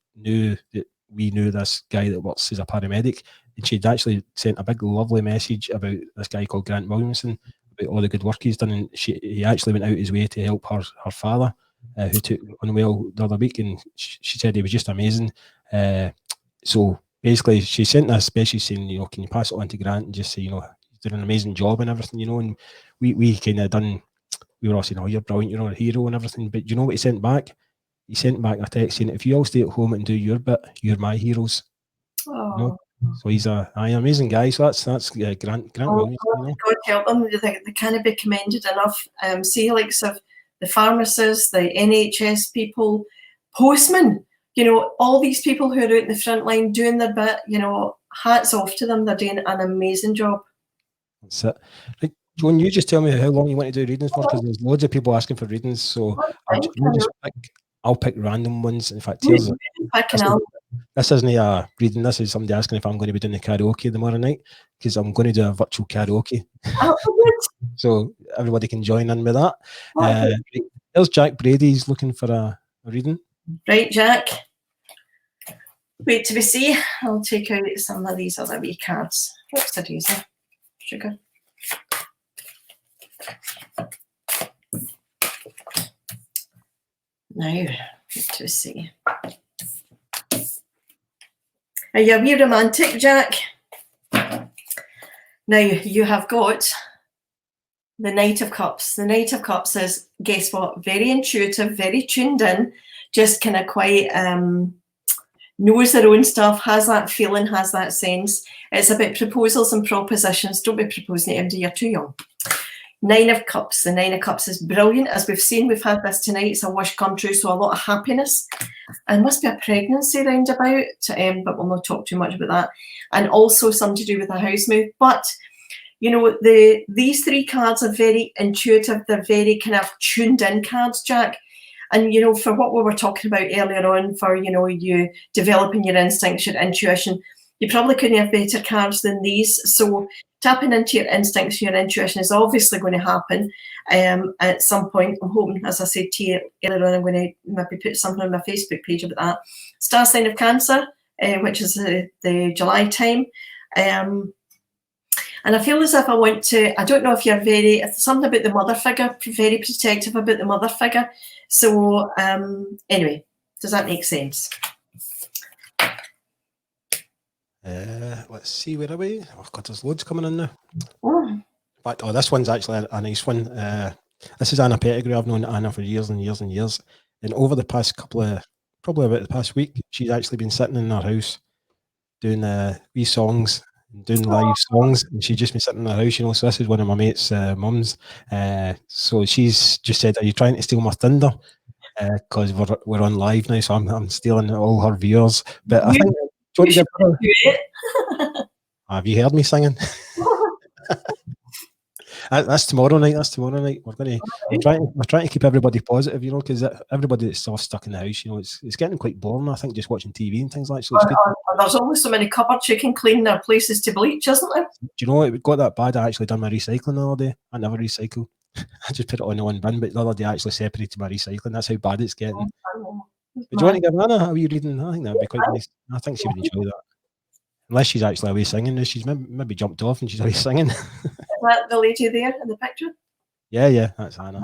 we knew this guy that works as a paramedic, and she'd actually sent a big, lovely message about this guy called Grant Williamson, about all the good work he's done, and he actually went out his way to help her father, who took unwell the other week, and she said he was just amazing. So basically, she sent this message saying, you know, can you pass it on to Grant and just say, you know, he's doing an amazing job and everything, you know, and we kind of done. We were all saying, oh, you're brilliant, you're a hero and everything. But you know what he sent back? He sent back a text saying, if you all stay at home and do your bit, you're my heroes. You know? So he's an amazing guy. So that's Grant Williams. You know? God help them. They can't be commended enough. See, like the pharmacists, the NHS people, postmen, you know, all these people who are out in the front line doing their bit, you know, hats off to them. They're doing an amazing job. That's it. Right, Joan, you just tell me how long you want to do readings for, because there's loads of people asking for readings. So I'll pick random ones. In fact, this isn't a reading. This is somebody asking if I'm going to be doing the karaoke tomorrow night, because I'm going to do a virtual karaoke. So everybody can join in with that. There's Jack Brady's looking for a reading. Right, Jack. Wait till we see. I'll take out some of these other wee cards. What's the daisy? Sugar. Now, wait till we see. Are you a wee romantic, Jack? Now, you have got the Knight of Cups. The Knight of Cups is, guess what, very intuitive, very tuned in, just kind of quite knows their own stuff, has that feeling, has that sense. It's about proposals and propositions. Don't be proposing to anybody, you're too young. Nine of Cups. The Nine of Cups is brilliant. As we've seen, we've had this tonight. It's a wish come true, so a lot of happiness. And must be a pregnancy roundabout, but we'll not talk too much about that. And also something to do with a house move. But, you know, these three cards are very intuitive. They're very kind of tuned in cards, Jack. And, you know, for what we were talking about earlier on, for, you know, you developing your instincts, your intuition, you probably couldn't have better cards than these. So tapping into your instincts, your intuition is obviously going to happen at some point. I'm hoping, as I said to you earlier on, I'm going to maybe put something on my Facebook page about that. Star sign of Cancer, which is the July time. And I feel as if I want to, I don't know if you're something about the mother figure, very protective about the mother figure. So anyway, does that make sense? Let's see, where are we? Oh God, there's loads coming in now. In fact, this one's actually a nice one. This is Anna Pettigrew. I've known Anna for years and years and years. And over the past probably about the past week, she's actually been sitting in her house doing wee songs, doing live songs, and she's just been sitting in her house, you know. So this is one of my mates' mums. So she's just said, "Are you trying to steal my thunder?" Because we're on live now, so I'm stealing all her viewers. But I think. Have you heard me singing? That's tomorrow night. That's tomorrow night. We're trying to keep everybody positive, you know, because everybody that's sort of stuck in the house, you know, it's getting quite boring. I think just watching TV and things like that. So it's good. There's always so many cupboards you can clean. There are places to bleach, isn't there? Do you know it got that bad? I actually done my recycling the other day. I never recycle. I just put it on the one bin, but the other day I actually separated my recycling. That's how bad it's getting. Do you want to give Anna? How are you reading? I think that'd be quite nice. I think she would enjoy that. Unless she's actually away singing. She's maybe jumped off and she's away singing. Is that the lady there in the picture? Yeah, that's Hannah.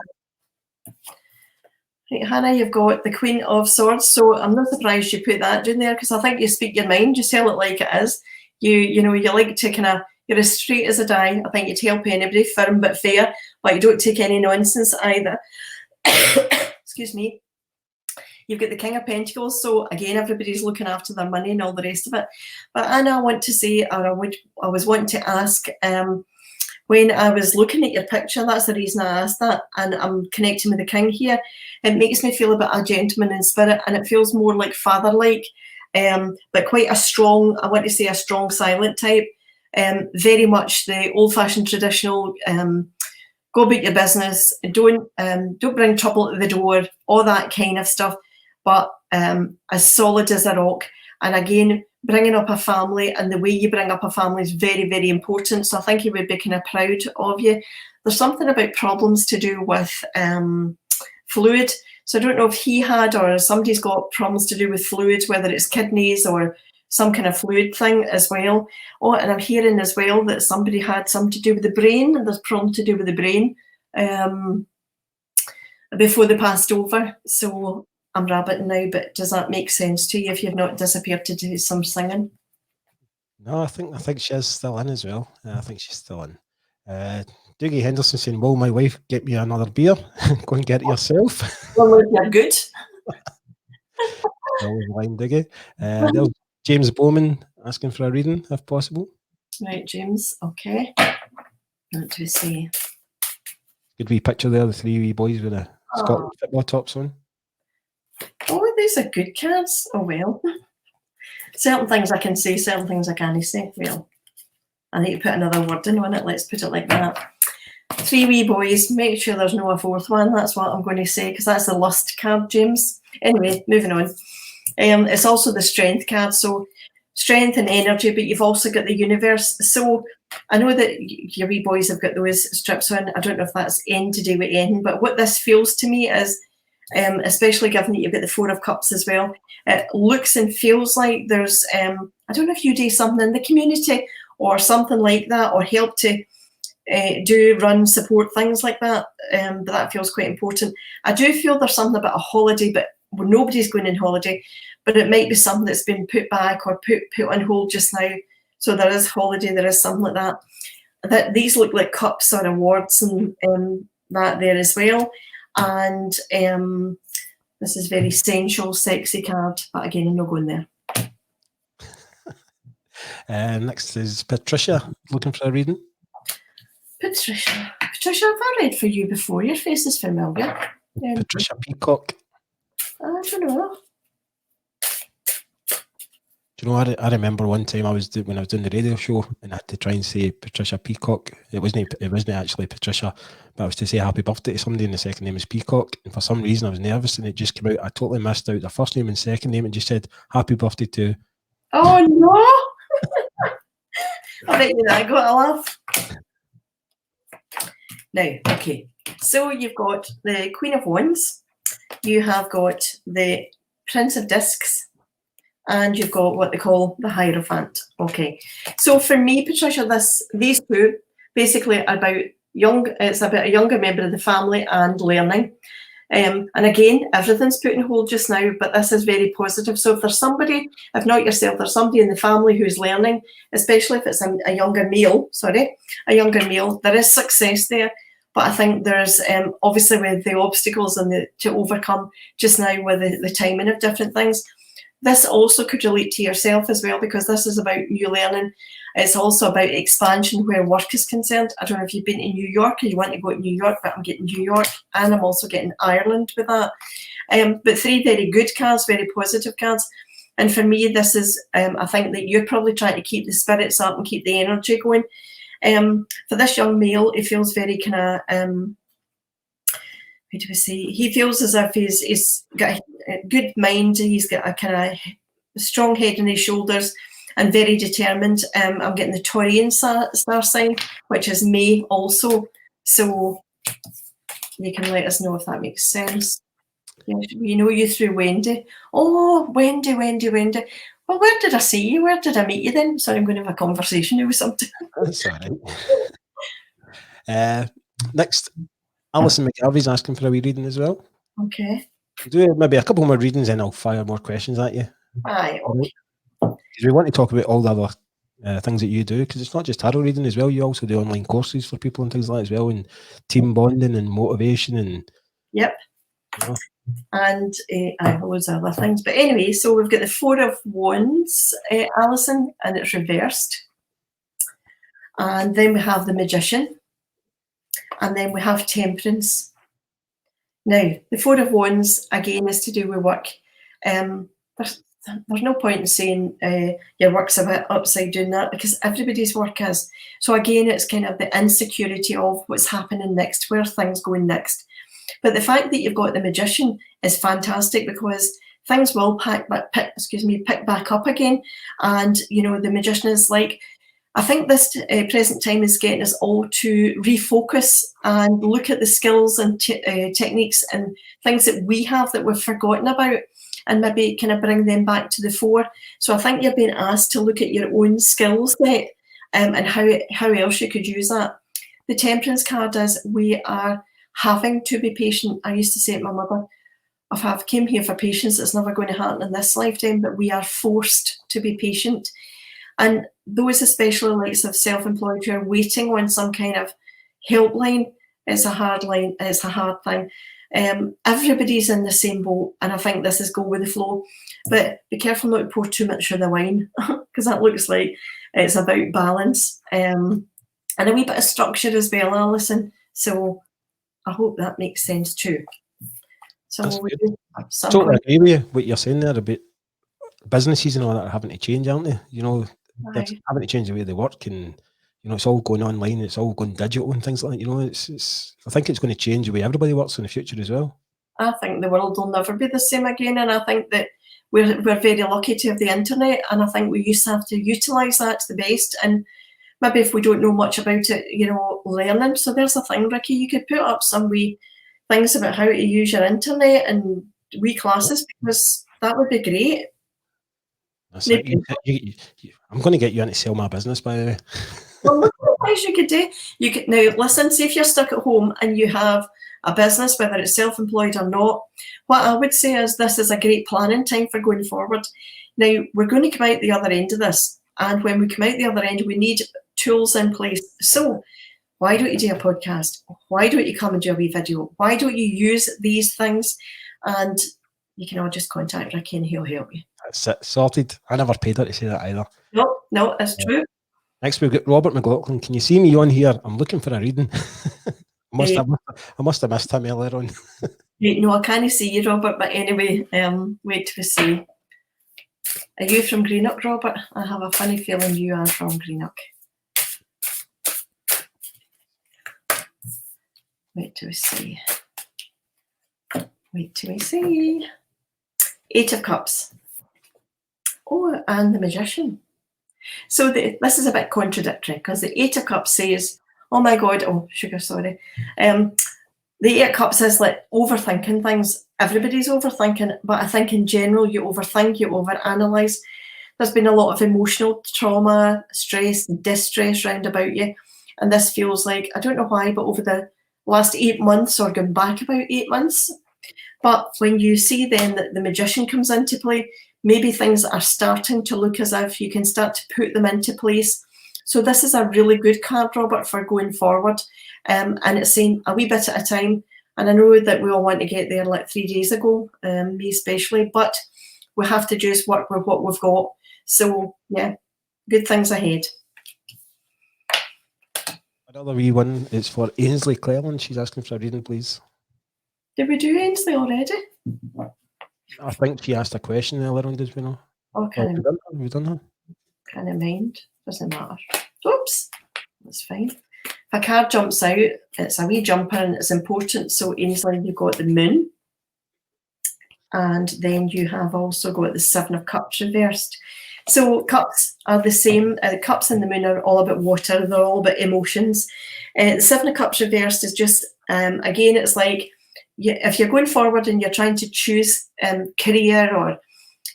Right, Hannah, you've got the Queen of Swords. So I'm not surprised you put that in there because I think you speak your mind. You tell it like it is. You know, you like to you're as straight as a die. I think you'd help anybody, firm but fair, but you don't take any nonsense either. Excuse me. You've got the King of Pentacles, so again, everybody's looking after their money and all the rest of it. But Anna, I want to say, or I was wanting to ask, when I was looking at your picture, that's the reason I asked that, and I'm connecting with the King here, it makes me feel a bit a gentleman in spirit, and it feels more like father-like, but quite a strong, I want to say a strong silent type, very much the old-fashioned traditional, go about your business, don't bring trouble to the door, all that kind of stuff, but as solid as a rock. And again, bringing up a family and the way you bring up a family is very, very important. So I think he would be kind of proud of you. There's something about problems to do with fluid. So I don't know if he had or somebody's got problems to do with fluids, whether it's kidneys or some kind of fluid thing as well. Oh, and I'm hearing as well that somebody had something to do with the brain, and there's problems to do with the brain before they passed over. So I'm rabbiting now, but does that make sense to you if you've not disappeared to do some singing? No, I think she's still in as well. I think she's still in. Dougie Henderson saying, "Will my wife get me another beer? Go and get it yourself." Well, you're good. Always line, Dougie. There's James Bowman asking for a reading, if possible. Right, James. Okay. What do we see? Good wee picture there, the three wee boys with the Scotland football tops on. Oh, these are good cards. Oh, well. Certain things I can say, certain things I can't say. Well, I need to put another word in on it. Let's put it like that. Three wee boys. Make sure there's no a fourth one. That's what I'm going to say, because that's the lust card, James. Anyway, moving on. It's also the strength card. So strength and energy, but you've also got the universe. So I know that your wee boys have got those strips on. I don't know if that's N to do with N, but what this feels to me is, especially given that you've got the Four of Cups as well, it looks and feels like there's, I don't know if you do something in the community or something like that, or help to run, support things like that, but that feels quite important. I do feel there's something about a holiday, but nobody's going on holiday, but it might be something that's been put back or put on hold just now. So there is holiday, there is something like that. That these look like cups or awards and that there as well. And this is very sensual, sexy card, but again, I'm not going there. Next is Patricia, looking for a reading. Patricia, have I read for you before? Your face is familiar. Patricia Peacock. I don't know. Do you know, I remember one time when I was doing the radio show and I had to try and say Patricia Peacock. It wasn't actually Patricia, but I was to say happy birthday to somebody and the second name was Peacock. And for some reason I was nervous and it just came out. I totally missed out the first name and second name and just said happy birthday to. Oh no! I bet you that got a laugh. Now, okay, so you've got the Queen of Wands, you have got the Prince of Discs, and you've got what they call the Hierophant. Okay, so for me, Patricia, these two basically are about it's about a younger member of the family and learning. And again, everything's put on hold just now, but this is very positive. So if there's somebody, if not yourself, there's somebody in the family who's learning, especially if it's a younger male, there is success there. But I think there's obviously with the obstacles and to overcome just now with the timing of different things. This also could relate to yourself as well, because this is about you learning. It's also about expansion where work is concerned. I don't know if you've been to New York or you want to go to New York, but I'm getting New York and I'm also getting Ireland with that. But three very good cards, very positive cards. And for me, this is, I think that you're probably trying to keep the spirits up and keep the energy going. For this young male, he feels very kind of, how do we say, he feels as if he's got a good mind, he's got a kind of strong head on his shoulders and very determined. I'm getting the Taurian star sign, which is May also. So you can let us know if that makes sense. We know you through Wendy. Oh, Wendy. Well, where did I see you? Where did I meet you then? Sorry, I'm going to have a conversation with something. That's all right. Next, Alison McGarvey's asking for a wee reading as well. Okay. Do maybe a couple more readings and I'll fire more questions at you. Aye. Okay. Because we want to talk about all the other things that you do, because it's not just tarot reading as well. You also do online courses for people and things like that as well, and team bonding and motivation and. Yep. You know. And loads of other things. But anyway, so we've got the Four of Wands, Alison, and it's reversed. And then we have the Magician. And then we have Temperance. Now, the Four of Wands, again, is to do with work. There's no point in saying your work's a bit upside down that, because everybody's work is. So again, it's kind of the insecurity of what's happening next, where things going next. But the fact that you've got the Magician is fantastic, because things will pick back up again. And, you know, the Magician is like, I think this present time is getting us all to refocus and look at the skills and techniques and things that we have that we've forgotten about, and maybe kind of bring them back to the fore. So I think you're being asked to look at your own skill set and how else you could use that. The Temperance card is, we are having to be patient. I used to say to my mother, if I've came here for patience, it's never going to happen in this lifetime, but we are forced to be patient. And those especially likes of self-employed who are waiting on some kind of helpline, it's a hard line, it's a hard thing. Everybody's in the same boat, and I think this is go with the flow. But be careful not to pour too much of the wine, because that looks like it's about balance. And a wee bit of structure as well, Alison. So I hope that makes sense too. So we do totally agree with you, what you're saying there about businesses and all that are having to change, aren't they? You know, they're having to change the way they work, and you know, it's all going online, it's all going digital and things like that. You know, it's I think it's going to change the way everybody works in the future as well. I think the world will never be the same again, and I think that we're very lucky to have the internet, and I think we used to have to utilise that to the best. And maybe if we don't know much about it, you know, learning. So there's a thing, Ricki, you could put up some wee things about how to use your internet and wee classes, because that would be great. I'm going to get you in to sell my business, by the way. Well, look what things you could do. You could now listen. See if you're stuck at home and you have a business, whether it's self-employed or not. What I would say is this is a great planning time for going forward. Now we're going to come out the other end of this, and when we come out the other end, we need tools in place. So why don't you do a podcast? Why don't you come and do a wee video? Why don't you use these things? And you can all just contact Ricki and he'll help you. That's it, sorted. I never paid her to say that either. No, it's true. Next we've got Robert McLaughlin. Can you see me on here? I'm looking for a reading. I must have missed him earlier on. No, I can't see you, Robert, but anyway, wait to see. Are you from Greenock, Robert? I have a funny feeling you are from Greenock. Wait till we see. Wait till we see. 8 of Cups. Oh, and the Magician. So this is a bit contradictory, because the 8 of Cups says, oh my God, oh, sugar, sorry. The 8 of Cups is like overthinking things. Everybody's overthinking, but I think in general, you overthink, you overanalyze. There's been a lot of emotional trauma, stress, distress round about you. And this feels like, I don't know why, but over the last 8 months, or going back about 8 months. But when you see then that the Magician comes into play, maybe things are starting to look as if you can start to put them into place. So this is a really good card, Robert, for going forward. And it's saying a wee bit at a time. And I know that we all want to get there like 3 days ago, me especially, but we have to just work with what we've got. So yeah, good things ahead. Another wee one is for Ainsley Cleland. She's asking for a reading, please. Did we do Ainsley already? I think she asked a question earlier on, did we know? Oh, we've done that. Kind of mind. Doesn't matter. Oops. That's fine. If a card jumps out, it's a wee jumper and it's important. So Ainsley, you've got the Moon. And then you have also got the Seven of Cups reversed. So cups are the same. Cups and the Moon are all about water. They're all about emotions. The Seven of Cups reversed is just, again, it's like if you're going forward and you're trying to choose career or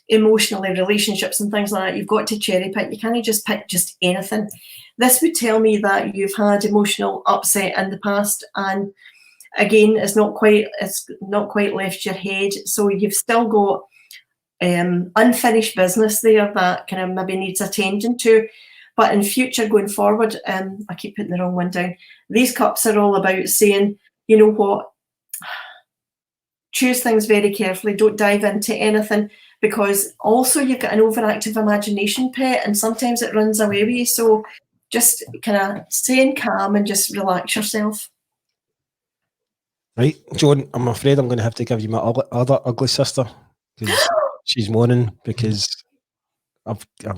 emotionally relationships and things like that, you've got to cherry pick. You can't just pick just anything. This would tell me that you've had emotional upset in the past, and again, it's not quite left your head. So you've still got unfinished business there that kind of maybe needs attention to. But in future going forward, I keep putting the wrong one down. These cups are all about saying, you know what, choose things very carefully. Don't dive into anything, because also you've got an overactive imagination, pet, and sometimes it runs away with you. So just kind of staying calm and just relax yourself. Right, Joan, I'm afraid I'm going to have to give you my other ugly sister, because she's moaning because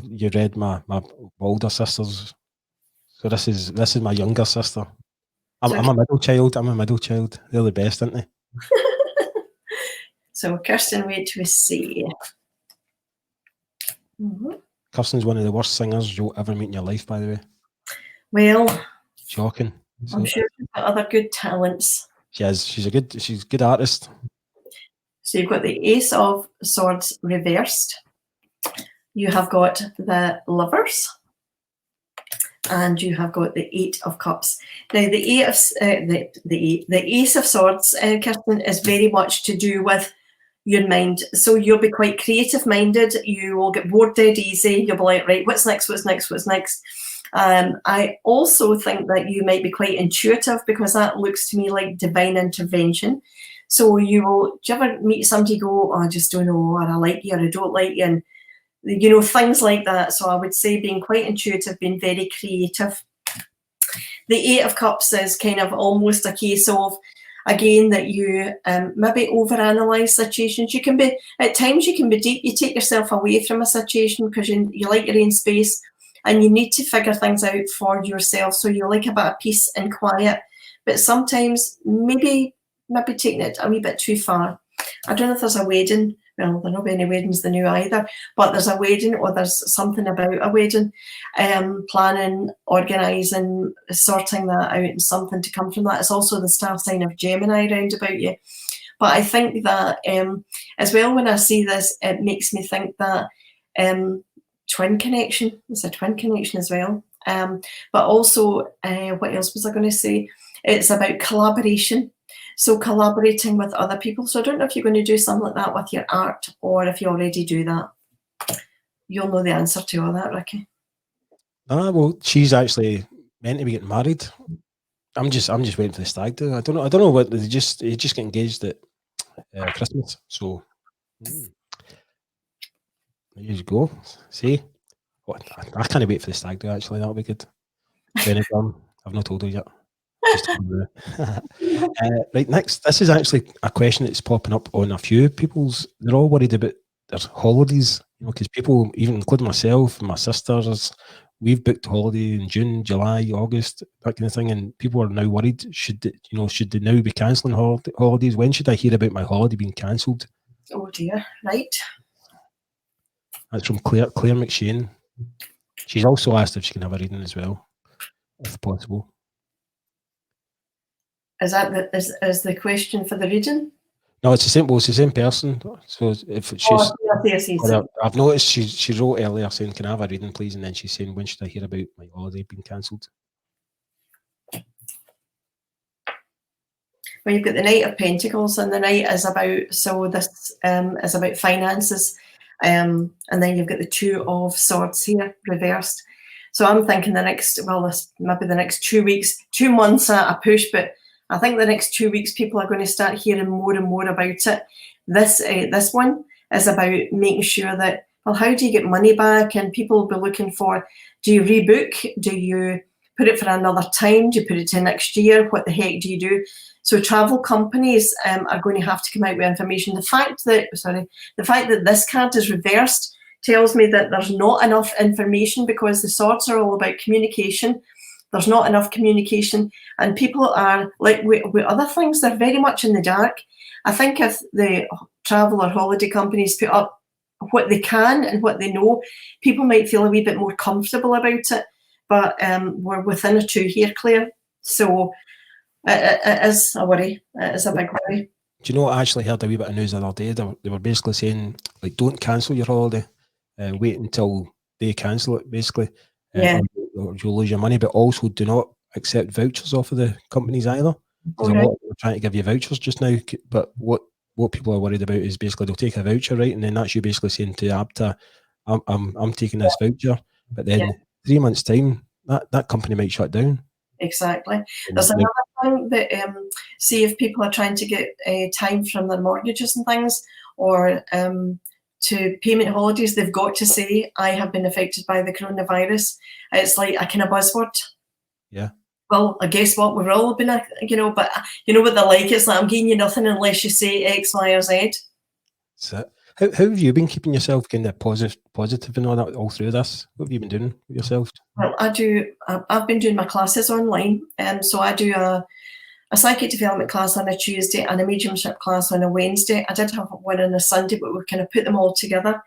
you read my older sisters. So this is my younger sister. I'm a middle child. They're the best, aren't they? So Kirsten, wait to see. Kirsten's one of the worst singers you'll ever meet in your life, by the way. Well, shocking. I'm sure she's got other good talents. She is. She's a good artist. So you've got the Ace of Swords reversed. You have got the Lovers, and you have got the Eight of Cups. Now the Ace of Swords, Kirsten, is very much to do with your mind. So you'll be quite creative minded. You will get bored dead easy. You'll be like, right, what's next? I also think that you might be quite intuitive, because that looks to me like divine intervention. So do you ever meet somebody go, oh, I just don't know, or I like you or I don't like you, and you know, things like that. So I would say being quite intuitive, being very creative. The Eight of Cups is kind of almost a case of, again, that you maybe overanalyze situations. At times you can be deep. You take yourself away from a situation because you like your own space, and you need to figure things out for yourself. So you like a bit of peace and quiet, but sometimes maybe taking it a wee bit too far. I don't know if there's a wedding. Well, there not be any weddings the new either, but there's a wedding, or there's something about a wedding, planning, organising, sorting that out, and something to come from that. It's also the star sign of Gemini round about you. But I think that as well, when I see this, it makes me think that twin connection. It's a twin connection as well. But also, what else was I going to say? It's about collaboration. So collaborating with other people. So I don't know if you're going to do something like that with your art, or if you already do that. You'll know the answer to all that, Ricki. Well, she's actually meant to be getting married. I'm just waiting for the stag do. I don't know what they just get engaged at Christmas. So there you go. See, I can't wait for the stag do. Actually, that'll be good. I've not told her yet. Right, next. This is actually a question that's popping up on a few people's. They're all worried about their holidays, because people, even including myself and my sisters, we've booked a holiday in June, July, August, that kind of thing, and people are now worried. Should they now be cancelling holidays? When should I hear about my holiday being cancelled? Oh dear, right. That's from Claire McShane. She's also asked if she can have a reading as well, if possible. Is that is the question for the reading? No, it's the same person. So if she's, I've noticed she wrote earlier saying, "Can I have a reading, please?" And then she's saying, "When should I hear about my holiday being cancelled?" Well, you've got the Knight of Pentacles, and the Knight is about, so this is about finances, and then you've got the Two of Swords here reversed. So I'm thinking maybe the next 2 weeks, 2 months at a push, but I think the next 2 weeks people are going to start hearing more and more about it. This one is about making sure that, well, how do you get money back? And people will be looking for, do you rebook? Do you put it for another time? Do you put it to next year? What the heck do you do? So travel companies are going to have to come out with information. The fact that this card is reversed tells me that there's not enough information, because the swords are all about communication. there's not enough communication, and people are, like with other things, they're very much in the dark. I think if the travel or holiday companies put up what they can and what they know, people might feel a wee bit more comfortable about it. But we're within a 2 here, Claire. So it is a worry. It is a big worry. Do you know what? I actually heard a wee bit of news the other day. They were basically saying, like, don't cancel your holiday. Wait until they cancel it, basically. Yeah. Or you'll lose your money. But also do not accept vouchers off of the companies either. Because a lot of them are trying to give you vouchers just now. But what people are worried about is basically they'll take a voucher, right? And then that's you basically saying to ABTA, I'm taking this voucher. But then 3 months' time, that company might shut down. Exactly. There's another thing that, see if people are trying to get time from their mortgages and things, or to payment holidays, they've got to say, I have been affected by the coronavirus. It's like a kind of buzzword. Yeah. Well, I guess what, we've all been, you know, but you know what they're like, it's like, I'm giving you nothing unless you say X, Y, or Z. That's it. How have you been keeping yourself kind of positive and all that all through this? What have you been doing with yourself? Well, I've been doing my classes online. So I do a psychic development class on a Tuesday and a mediumship class on a Wednesday. I did have one on a Sunday, but we kind of put them all together.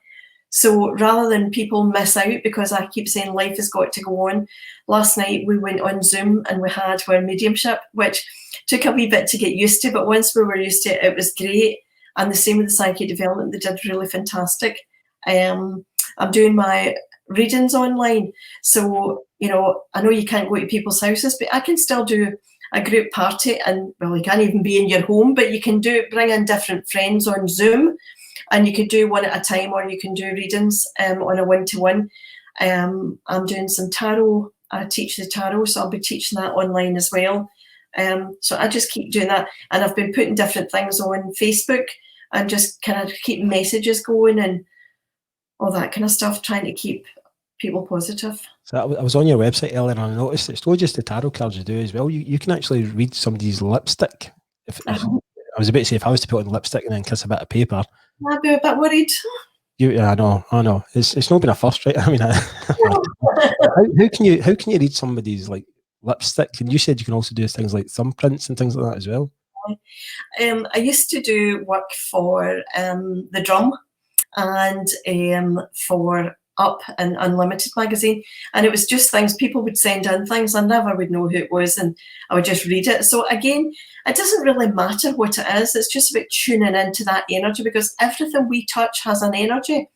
So rather than people miss out, because I keep saying life has got to go on, last night we went on Zoom and we had our mediumship, which took a wee bit to get used to, but once we were used to it, it was great. And the same with the psychic development, they did really fantastic. I'm doing my readings online. So, you know you can't go to people's houses, but I can still do a group party, and well, you can't even be in your home, but you can bring in different friends on Zoom, and you could do one at a time, or you can do readings on a one-to-one. I'm doing some tarot. I teach the tarot, so I'll be teaching that online as well. So I just keep doing that, and I've been putting different things on Facebook and just kind of keep messages going and all that kind of stuff, trying to keep people positive. So I was on your website earlier and I noticed it's not just the tarot cards you do as well. You can actually read somebody's lipstick. I was about to say, if I was to put on lipstick and then kiss a bit of paper, I'd be a bit worried. I know. It's not been a first, right? I mean, how can you read somebody's like lipstick? And you said you can also do things like thumbprints and things like that as well. I used to do work for the Drum and for Up and Unlimited magazine, and it was just things people would send in things. I never would know who it was, and I would just read it. So again, it doesn't really matter what it is. It's just about tuning into that energy, because everything we touch has an energy,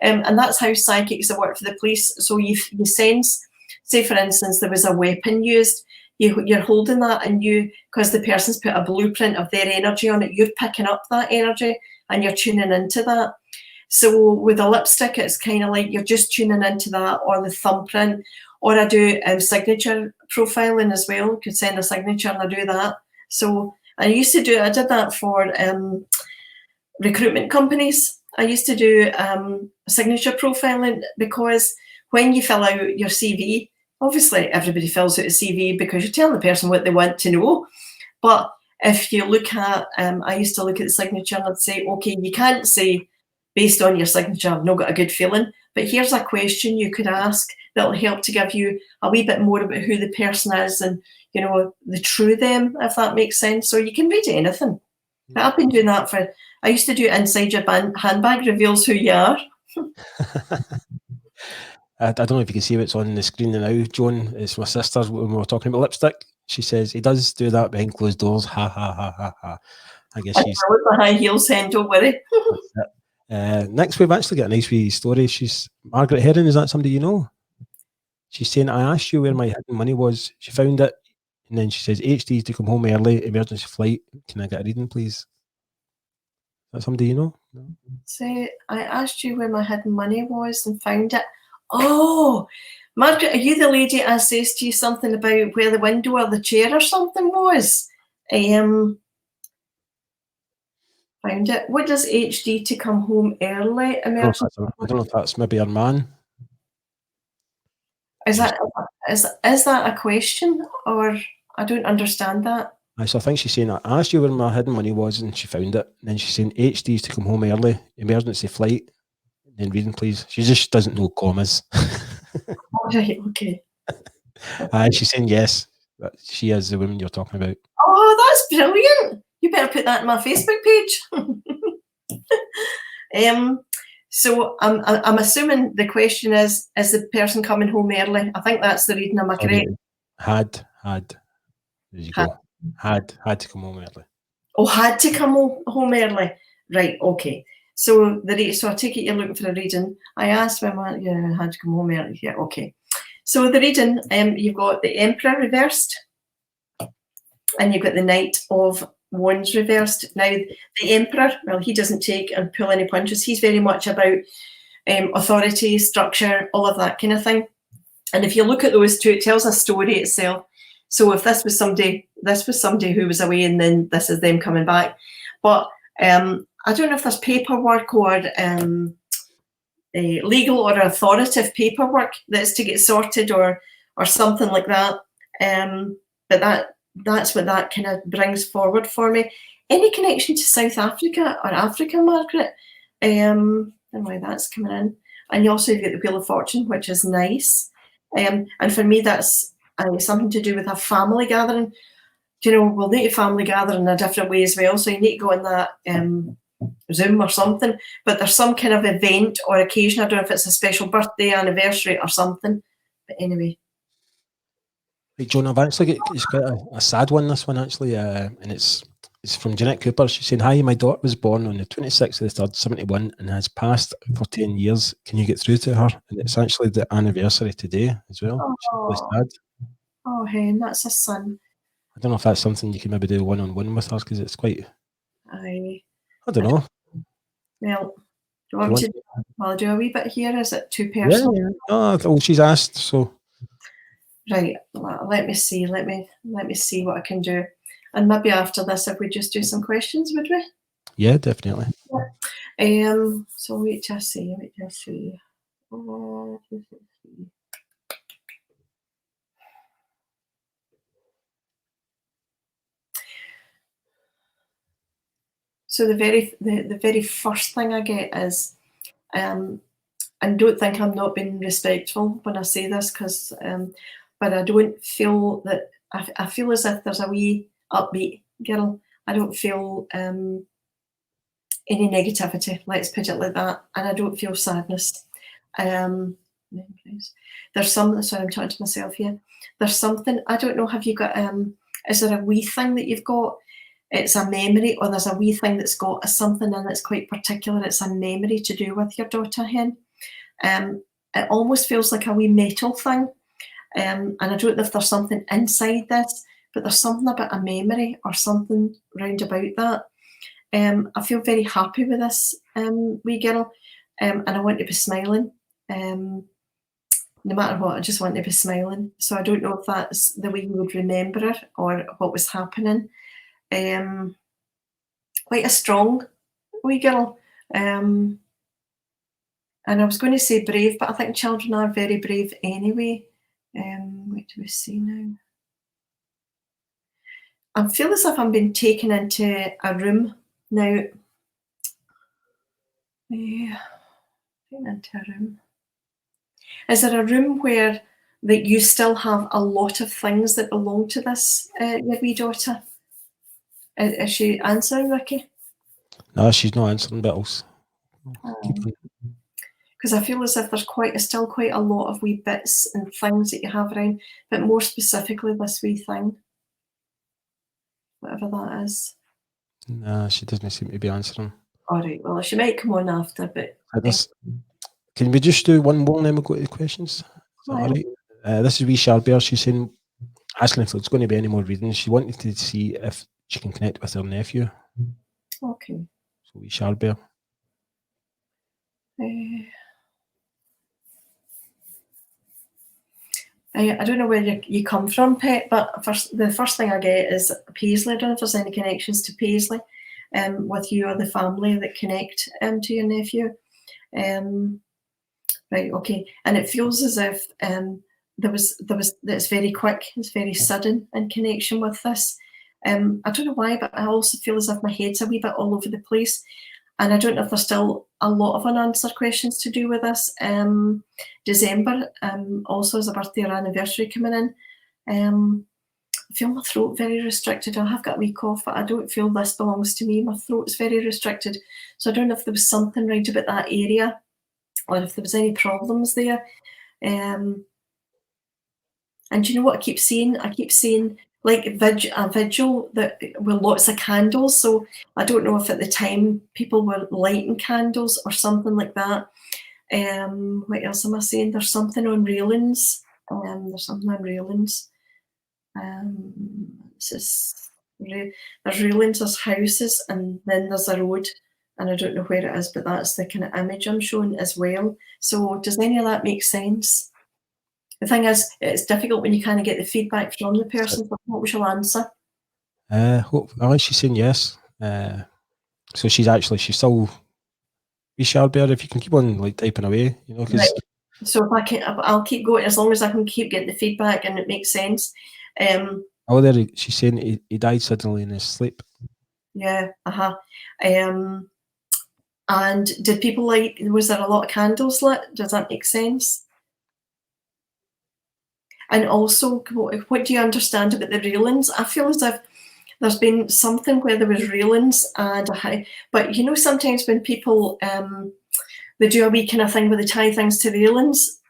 and that's how psychics have worked for the police. So you sense, say for instance, there was a weapon used. You're holding that, and because the person's put a blueprint of their energy on it, you're picking up that energy and you're tuning into that. So with a lipstick, it's kind of like you're just tuning into that, or the thumbprint, or I do signature profiling as well. You could send a signature and I do that. So I did that for recruitment companies. I used to do signature profiling, because when you fill out your CV, obviously everybody fills out a CV because you're telling the person what they want to know. But if you look at, I used to look at the signature and I'd say, okay, you can't say, based on your signature, I've not got a good feeling, but here's a question you could ask that'll help to give you a wee bit more about who the person is and, the true them, if that makes sense. So you can read anything. But I've been doing that I used to do inside your handbag reveals who you are. I don't know if you can see what's on the screen now, Joan. It's my sister's when we were talking about lipstick. She says he does do that behind closed doors. Ha ha ha ha ha. I guess she's the high heels hand, don't worry. Next, we've actually got a nice wee story. She's Margaret Herring. Is that somebody you know? She's saying, I asked you where my hidden money was. She found it. And then she says, HD's to come home early, emergency flight. Can I get a reading, please? Is that somebody you know? No? Say, I asked you where my hidden money was and found it. Oh, Margaret, are you the lady I says to you something about where the window or the chair or something was? Found it. What does HD to come home early? I don't know if that's maybe her man. Is that a question, or I don't understand that? So I think she's saying, I asked you where my hidden money was and she found it. And then she's saying HD's to come home early, emergency flight. And then reading, please. She just doesn't know commas. Right, okay. She's saying yes, that she is the woman you're talking about. Oh, that's brilliant. You better put that in my Facebook page. So I'm assuming the question is the person coming home early? I think that's the reading, am I correct? Had. There you go. Had to come home early. Oh, had to come home early. Right, okay. So so I take it you're looking for a reading. I asked when I had to come home early. Yeah, okay. So the reading, you've got the Emperor reversed, and you've got the Knight of Wands reversed. Now, the Emperor, well, he doesn't take and pull any punches. He's very much about authority, structure, all of that kind of thing. And if you look at those two, it tells a story itself. So if this was somebody who was away, and then this is them coming back. But I don't know if there's paperwork or legal or authoritative paperwork that's to get sorted or something like that. But that's what that kind of brings forward for me. Any connection to South Africa or Africa, Margaret? I don't know why that's coming in. And you also get the Wheel of Fortune, which is nice. And for me, that's something to do with a family gathering. You know, we'll need a family gathering in a different way as well. So you need to go on that Zoom or something. But there's some kind of event or occasion. I don't know if it's a special birthday, anniversary or something. But anyway. Hey, Joan, I've actually got it's quite a sad one, this one actually, and it's from Jeanette Cooper. She's saying, "Hi, my daughter was born on the 26th of the 3rd, 71, and has passed for 10 years. Can you get through to her?" And it's actually the anniversary today as well. She's really sad. Oh, hen, that's a son. I don't know if that's something you can maybe do one-on-one with her, because it's quite. I don't know. Well, do you want me to? Well, I'll do a wee bit here. Is it too personal? Yeah. Oh, she's asked, so. Right. Let me see. Let me see what I can do. And maybe after this, if we just do some questions, would we? Yeah, definitely. Yeah. So wait till I see. So the very first thing I get is, and don't think I'm not being respectful when I say this, because, but I don't feel that, I feel as if there's a wee upbeat girl. I don't feel any negativity, let's put it like that, and I don't feel sadness. There's some, sorry, I'm talking to myself here. There's something, I don't know, have you got, is there a wee thing that you've got? It's a memory, or there's a wee thing that's got something in that's quite particular. It's a memory to do with your daughter, hen. It almost feels like a wee metal thing. And I don't know if there's something inside this, but there's something about a memory or something round about that. I feel very happy with this wee girl, and I want to be smiling. No matter what, I just want to be smiling. So I don't know if that's the way you would remember her or what was happening. Quite a strong wee girl. And I was going to say brave, but I think children are very brave anyway. What do we see now? I feel as if I'm being taken into a room now. Yeah, into a room. Is there a room where that you still have a lot of things that belong to this your wee daughter? Is she answering, Ricki? No, she's not answering, but because I feel as if there's still quite a lot of wee bits and things that you have around, but more specifically this wee thing, whatever that is. No, she doesn't seem to be answering. All right, well, she might come on after, but... Can we just do one more and then we'll go to the questions? Is that all right? This is wee Sharbear. She's saying, asking if there's going to be any more readings. She wanted to see if she can connect with her nephew. Okay. So wee Sharbear. I don't know where you come from, Pet, but the first thing I get is Paisley. I don't know if there's any connections to Paisley with you or the family that connect to your nephew. Right, okay. And it feels as if it's very quick, it's very sudden in connection with this. I don't know why, but I also feel as if my head's a wee bit all over the place. and I don't know if there's still a lot of unanswered questions to do with this. December also is a birthday or anniversary coming in. I feel my throat very restricted. I have got a wee cough, but I don't feel this belongs to me. My throat's very restricted. So I don't know if there was something right about that area or if there was any problems there. And you know what I keep seeing? I keep seeing like a vigil that with lots of candles. So I don't know if at the time people were lighting candles or something like that. What else am I saying? There's something on railings. There's something on railings. There's railings, there's houses, and then there's a road. And I don't know where it is, but that's the kind of image I'm showing as well. So does any of that make sense? The thing is, it's difficult when you kind of get the feedback from the person. So what was your answer? She's saying yes. So she's still Richard Bear. If you can keep on like typing away, you know, because right. So if I can, I'll keep going as long as I can keep getting the feedback and it makes sense. there she's saying he died suddenly in his sleep. Yeah. And did people was there a lot of candles lit? Does that make sense? And also, what do you understand about the railings? I feel as if there's been something where there was railings and but you know, sometimes when people they do a wee kind of thing where they tie things to railings.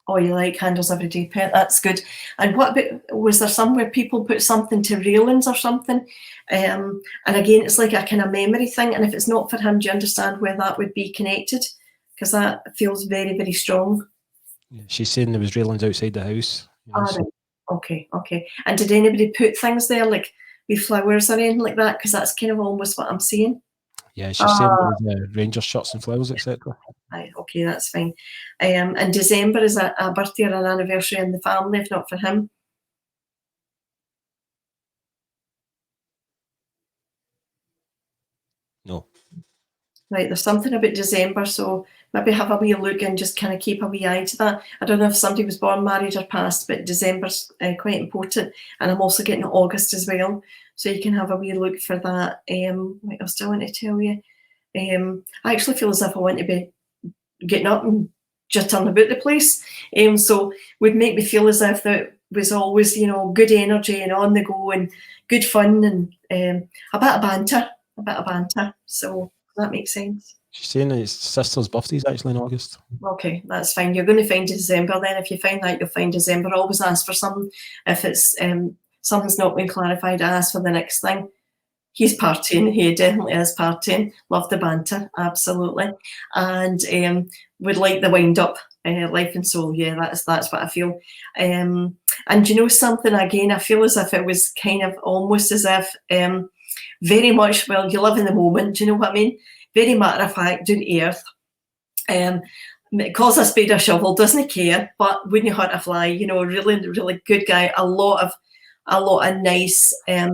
Oh, you like candles every day, Pet? That's good. And what about, was there somewhere people put something to railings or something? And again, it's like a kind of memory thing. And if it's not for him, do you understand where that would be connected? Because that feels very, very strong. Yeah, she's saying there was railings outside the house. You know, right. Okay. And did anybody put things there, like with flowers or anything like that? Because that's kind of almost what I'm seeing. Yeah, she's saying there was ranger shirts and flowers, etc. Right, okay, that's fine. And December is a birthday or an anniversary in the family, if not for him. No. Right, there's something about December, so maybe have a wee look and just kind of keep a wee eye to that. I don't know if somebody was born, married or passed, but December's quite important. And I'm also getting August as well, so you can have a wee look for that. What else do I want to tell you? I actually feel as if I want to be getting up and just turn about the place. So would make me feel as if there was always, you know, good energy and on the go and good fun and a bit of banter. So that makes sense. She's saying his sister's birthday is actually in August. Okay, that's fine. You're going to find December then. If you find that, you'll find December. Always ask for something. If it's something's not been clarified, ask for the next thing. He's partying. He definitely is partying. Love the banter, absolutely. And would like the wind up, life and soul. Yeah, that's what I feel. And you know something, again, I feel as if it was kind of almost as if very much, well, you live in the moment, do you know what I mean? Very matter of fact, down to earth. Calls a spade a shovel, doesn't care, but wouldn't hurt a fly, you know, really, really good guy. A lot of nice, a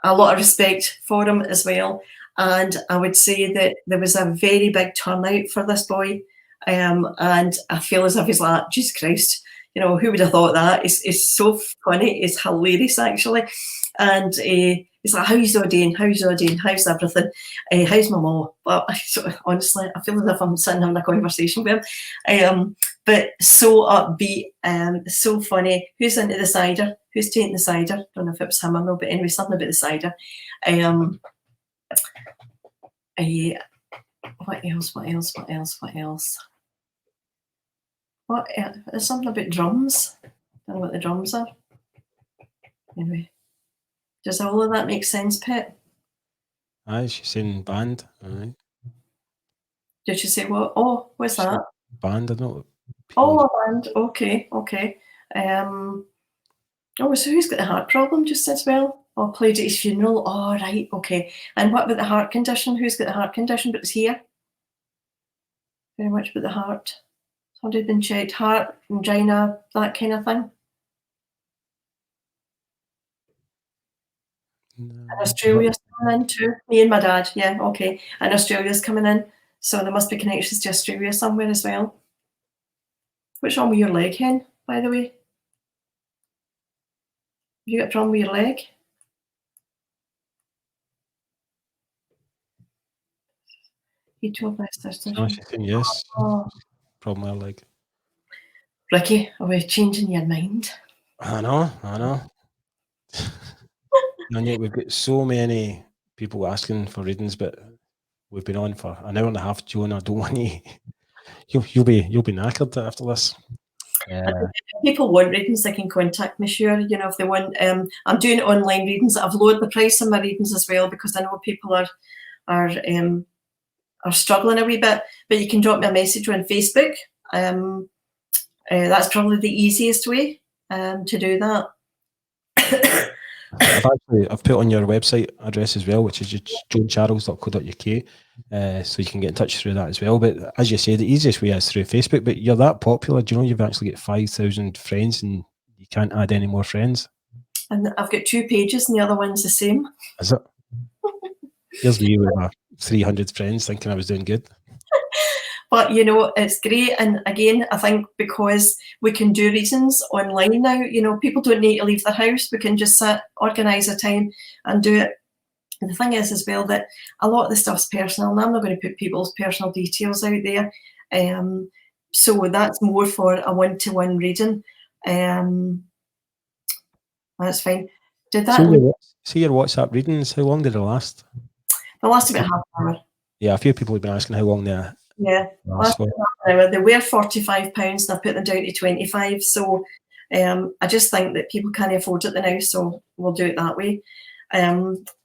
lot of respect for him as well. And I would say that there was a very big turnout for this boy. And I feel as if he's like, Jesus Christ, you know, who would have thought that? It's so funny, it's hilarious actually. And he's like, how's you doing? How's everything? How's my mom? But honestly, I feel as if I'm sitting having a conversation with him. But so upbeat, so funny. Who's into the cider? Who's taking the cider? Don't know if it was him or no, but anyway, something about the cider. What else? There's something about drums. Don't know what the drums are. Anyway, does all of that make sense, Pet? Aye, she's saying band. Aye. Did she say what? Oh, what's that? Band, I don't know. Oh, a band. Okay. Oh, so who's got the heart problem just as well? Oh, played at his funeral. Oh, right. Okay. And what about the heart condition? Who's got the heart condition but is here? Very much about the heart. Somebody been checked. Heart, angina, that kind of thing. And Australia's coming in too. Me and my dad. Yeah, okay. And Australia's coming in. So there must be connections to Australia somewhere as well. What's wrong with your leg, Hen, by the way? Have you got a problem with your leg? You told my sister. No, she's saying yes. Oh. Problem with her leg. Ricki, are we changing your mind? I know. And yet we've got so many people asking for readings, but we've been on for an hour and a half, Joan. I don't want you. You'll be knackered after this. If people want readings, they can contact me, sure. You know, if they want, I'm doing online readings. I've lowered the price of my readings as well because I know people are struggling a wee bit. But you can drop me a message on Facebook. That's probably the easiest way to do that. I've put on your website address as well, which is joancharles.co.uk, so you can get in touch through that as well. But as you say, the easiest way is through Facebook. But you're that popular, do you know you've actually got 5,000 friends and you can't add any more friends? And I've got 2 pages and the other one's the same. Is it? Here's me with my 300 friends thinking I was doing good. But, you know, it's great. And again, I think because we can do readings online now, you know, people don't need to leave their house. We can just sit, organise a time and do it. And the thing is as well that a lot of the stuff's personal and I'm not going to put people's personal details out there. So that's more for a one-to-one reading. That's fine. Did that? See your WhatsApp readings, how long did they last? They last about half an hour. Yeah, a few people have been asking how long they last about half an hour. They were £45 and I put them down to 25. So I just think that people can't afford it now, so we'll do it that way.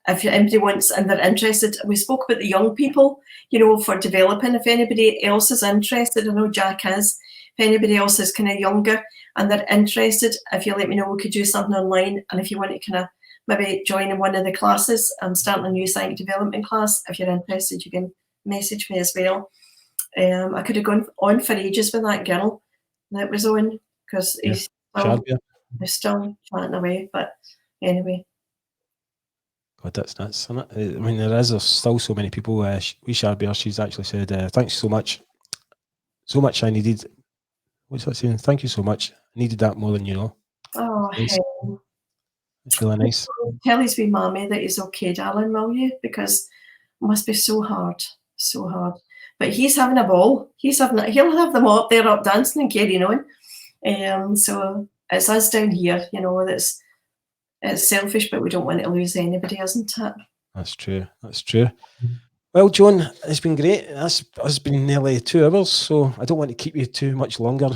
If anybody wants and they're interested, we spoke about the young people, you know, for developing. If anybody else is interested, I know Jack is. If anybody else is kind of younger and they're interested, if you let me know, we could do something online. And if you want to kind of maybe join in one of the classes, I'm starting a new psychic development class. If you're interested, you can message me as well. I could have gone on for ages with that girl that was on because he's still chatting away. But anyway. God, that's nuts, isn't it? I mean, there's still so many people. We Sharbear, she's actually said, thanks so much. So much I needed. What's that saying? Thank you so much. I needed that more than you know. Oh, nice. It's really nice. Tell his wee mammy that he's okay, darling, will you? Because it must be so hard. So hard. But he's having a ball. He'll have them all up there up dancing and carrying on. So it's us down here, you know, it's selfish, but we don't want to lose anybody, isn't it? That's true. Well, Joan, it's been great. It's been nearly 2 hours, so I don't want to keep you too much longer.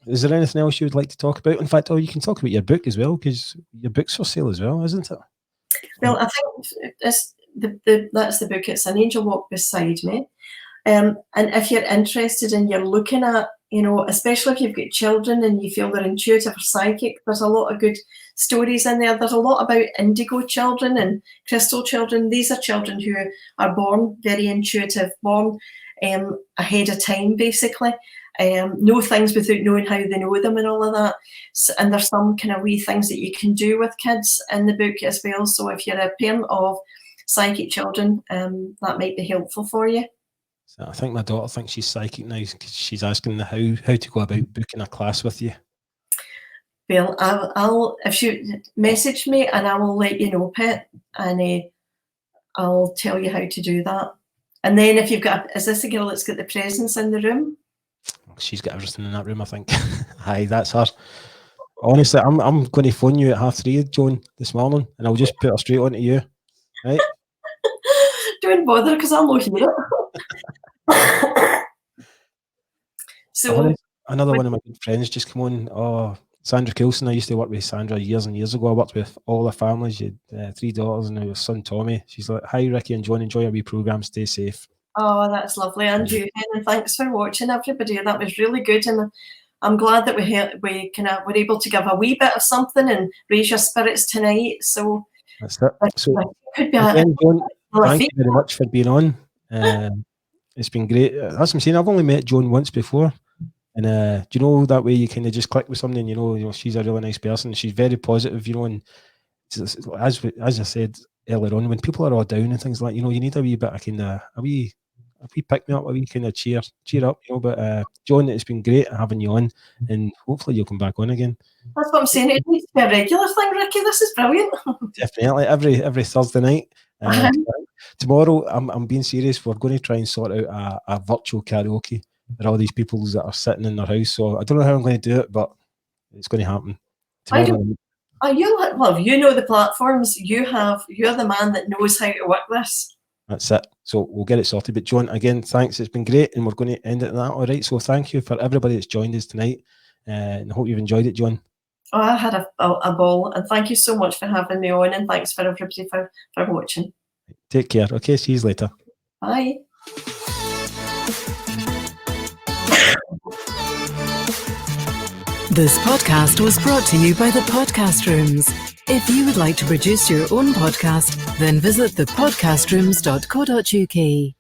Is there anything else you would like to talk about? In fact, you can talk about your book as well, because your book's for sale as well, isn't it? Well, I think that's the book. It's An Angel Walked Beside Me. And if you're interested and you're looking at, you know, especially if you've got children and you feel they're intuitive or psychic, there's a lot of good stories in there. There's a lot about indigo children and crystal children. These are children who are born very intuitive, born ahead of time, basically. Know things without knowing how they know them and all of that. And there's some kind of wee things that you can do with kids in the book as well. So if you're a parent of psychic children, that might be helpful for you. So I think my daughter thinks she's psychic now because she's asking how to go about booking a class with you. Well, I'll if you message me and I will let you know, Pet, and I'll tell you how to do that. And then if you've got, is this the girl that's got the presents in the room? She's got everything in that room, I think. Aye, that's her. Honestly, I'm going to phone you at 3:30, Joan, this morning, and I'll just put her straight on to you. Right? Don't bother, because I'll not hear it. So another one of my good friends just come on. Oh, Sandra Coulson. I used to work with Sandra years and years ago. I worked with all the families. She had 3 daughters and her son Tommy. She's like, "Hi, Ricki and Joan. Enjoy your wee program. Stay safe." Oh, that's lovely, Andrew. And thanks for watching, everybody. That was really good, and I'm glad that we kind of were able to give a wee bit of something and raise your spirits tonight. So that's it. So could be again, Joan, thank you very much for being on. It's been great. That's what I'm saying. I've only met Joan once before, and do you know that way you kind of just click with somebody, and you know she's a really nice person. She's very positive, you know, and as I said earlier on, when people are all down and things like, you know, you need a wee bit of kind of a wee pick me up, a wee kind of cheer up, you know. But Joan, it's been great having you on, and hopefully you'll come back on again. That's what I'm saying. It needs to be a regular thing, Ricki. This is brilliant. Definitely every Thursday night. Tomorrow, I'm being serious. We're going to try and sort out a virtual karaoke for all these people that are sitting in their house. So I don't know how I'm going to do it, but it's going to happen tomorrow. Well, if you know the platforms, you're the man that knows how to work this. That's it. So we'll get it sorted. But Joan, again, thanks. It's been great, and we're going to end it at that. All right. So thank you for everybody that's joined us tonight, and I hope you've enjoyed it, Joan. Oh, I had a ball, and thank you so much for having me on, and thanks for everybody for watching. Take care. Okay, see you later. Bye. This podcast was brought to you by the Podcast Rooms. If you would like to produce your own podcast, then visit thepodcastrooms.co.uk.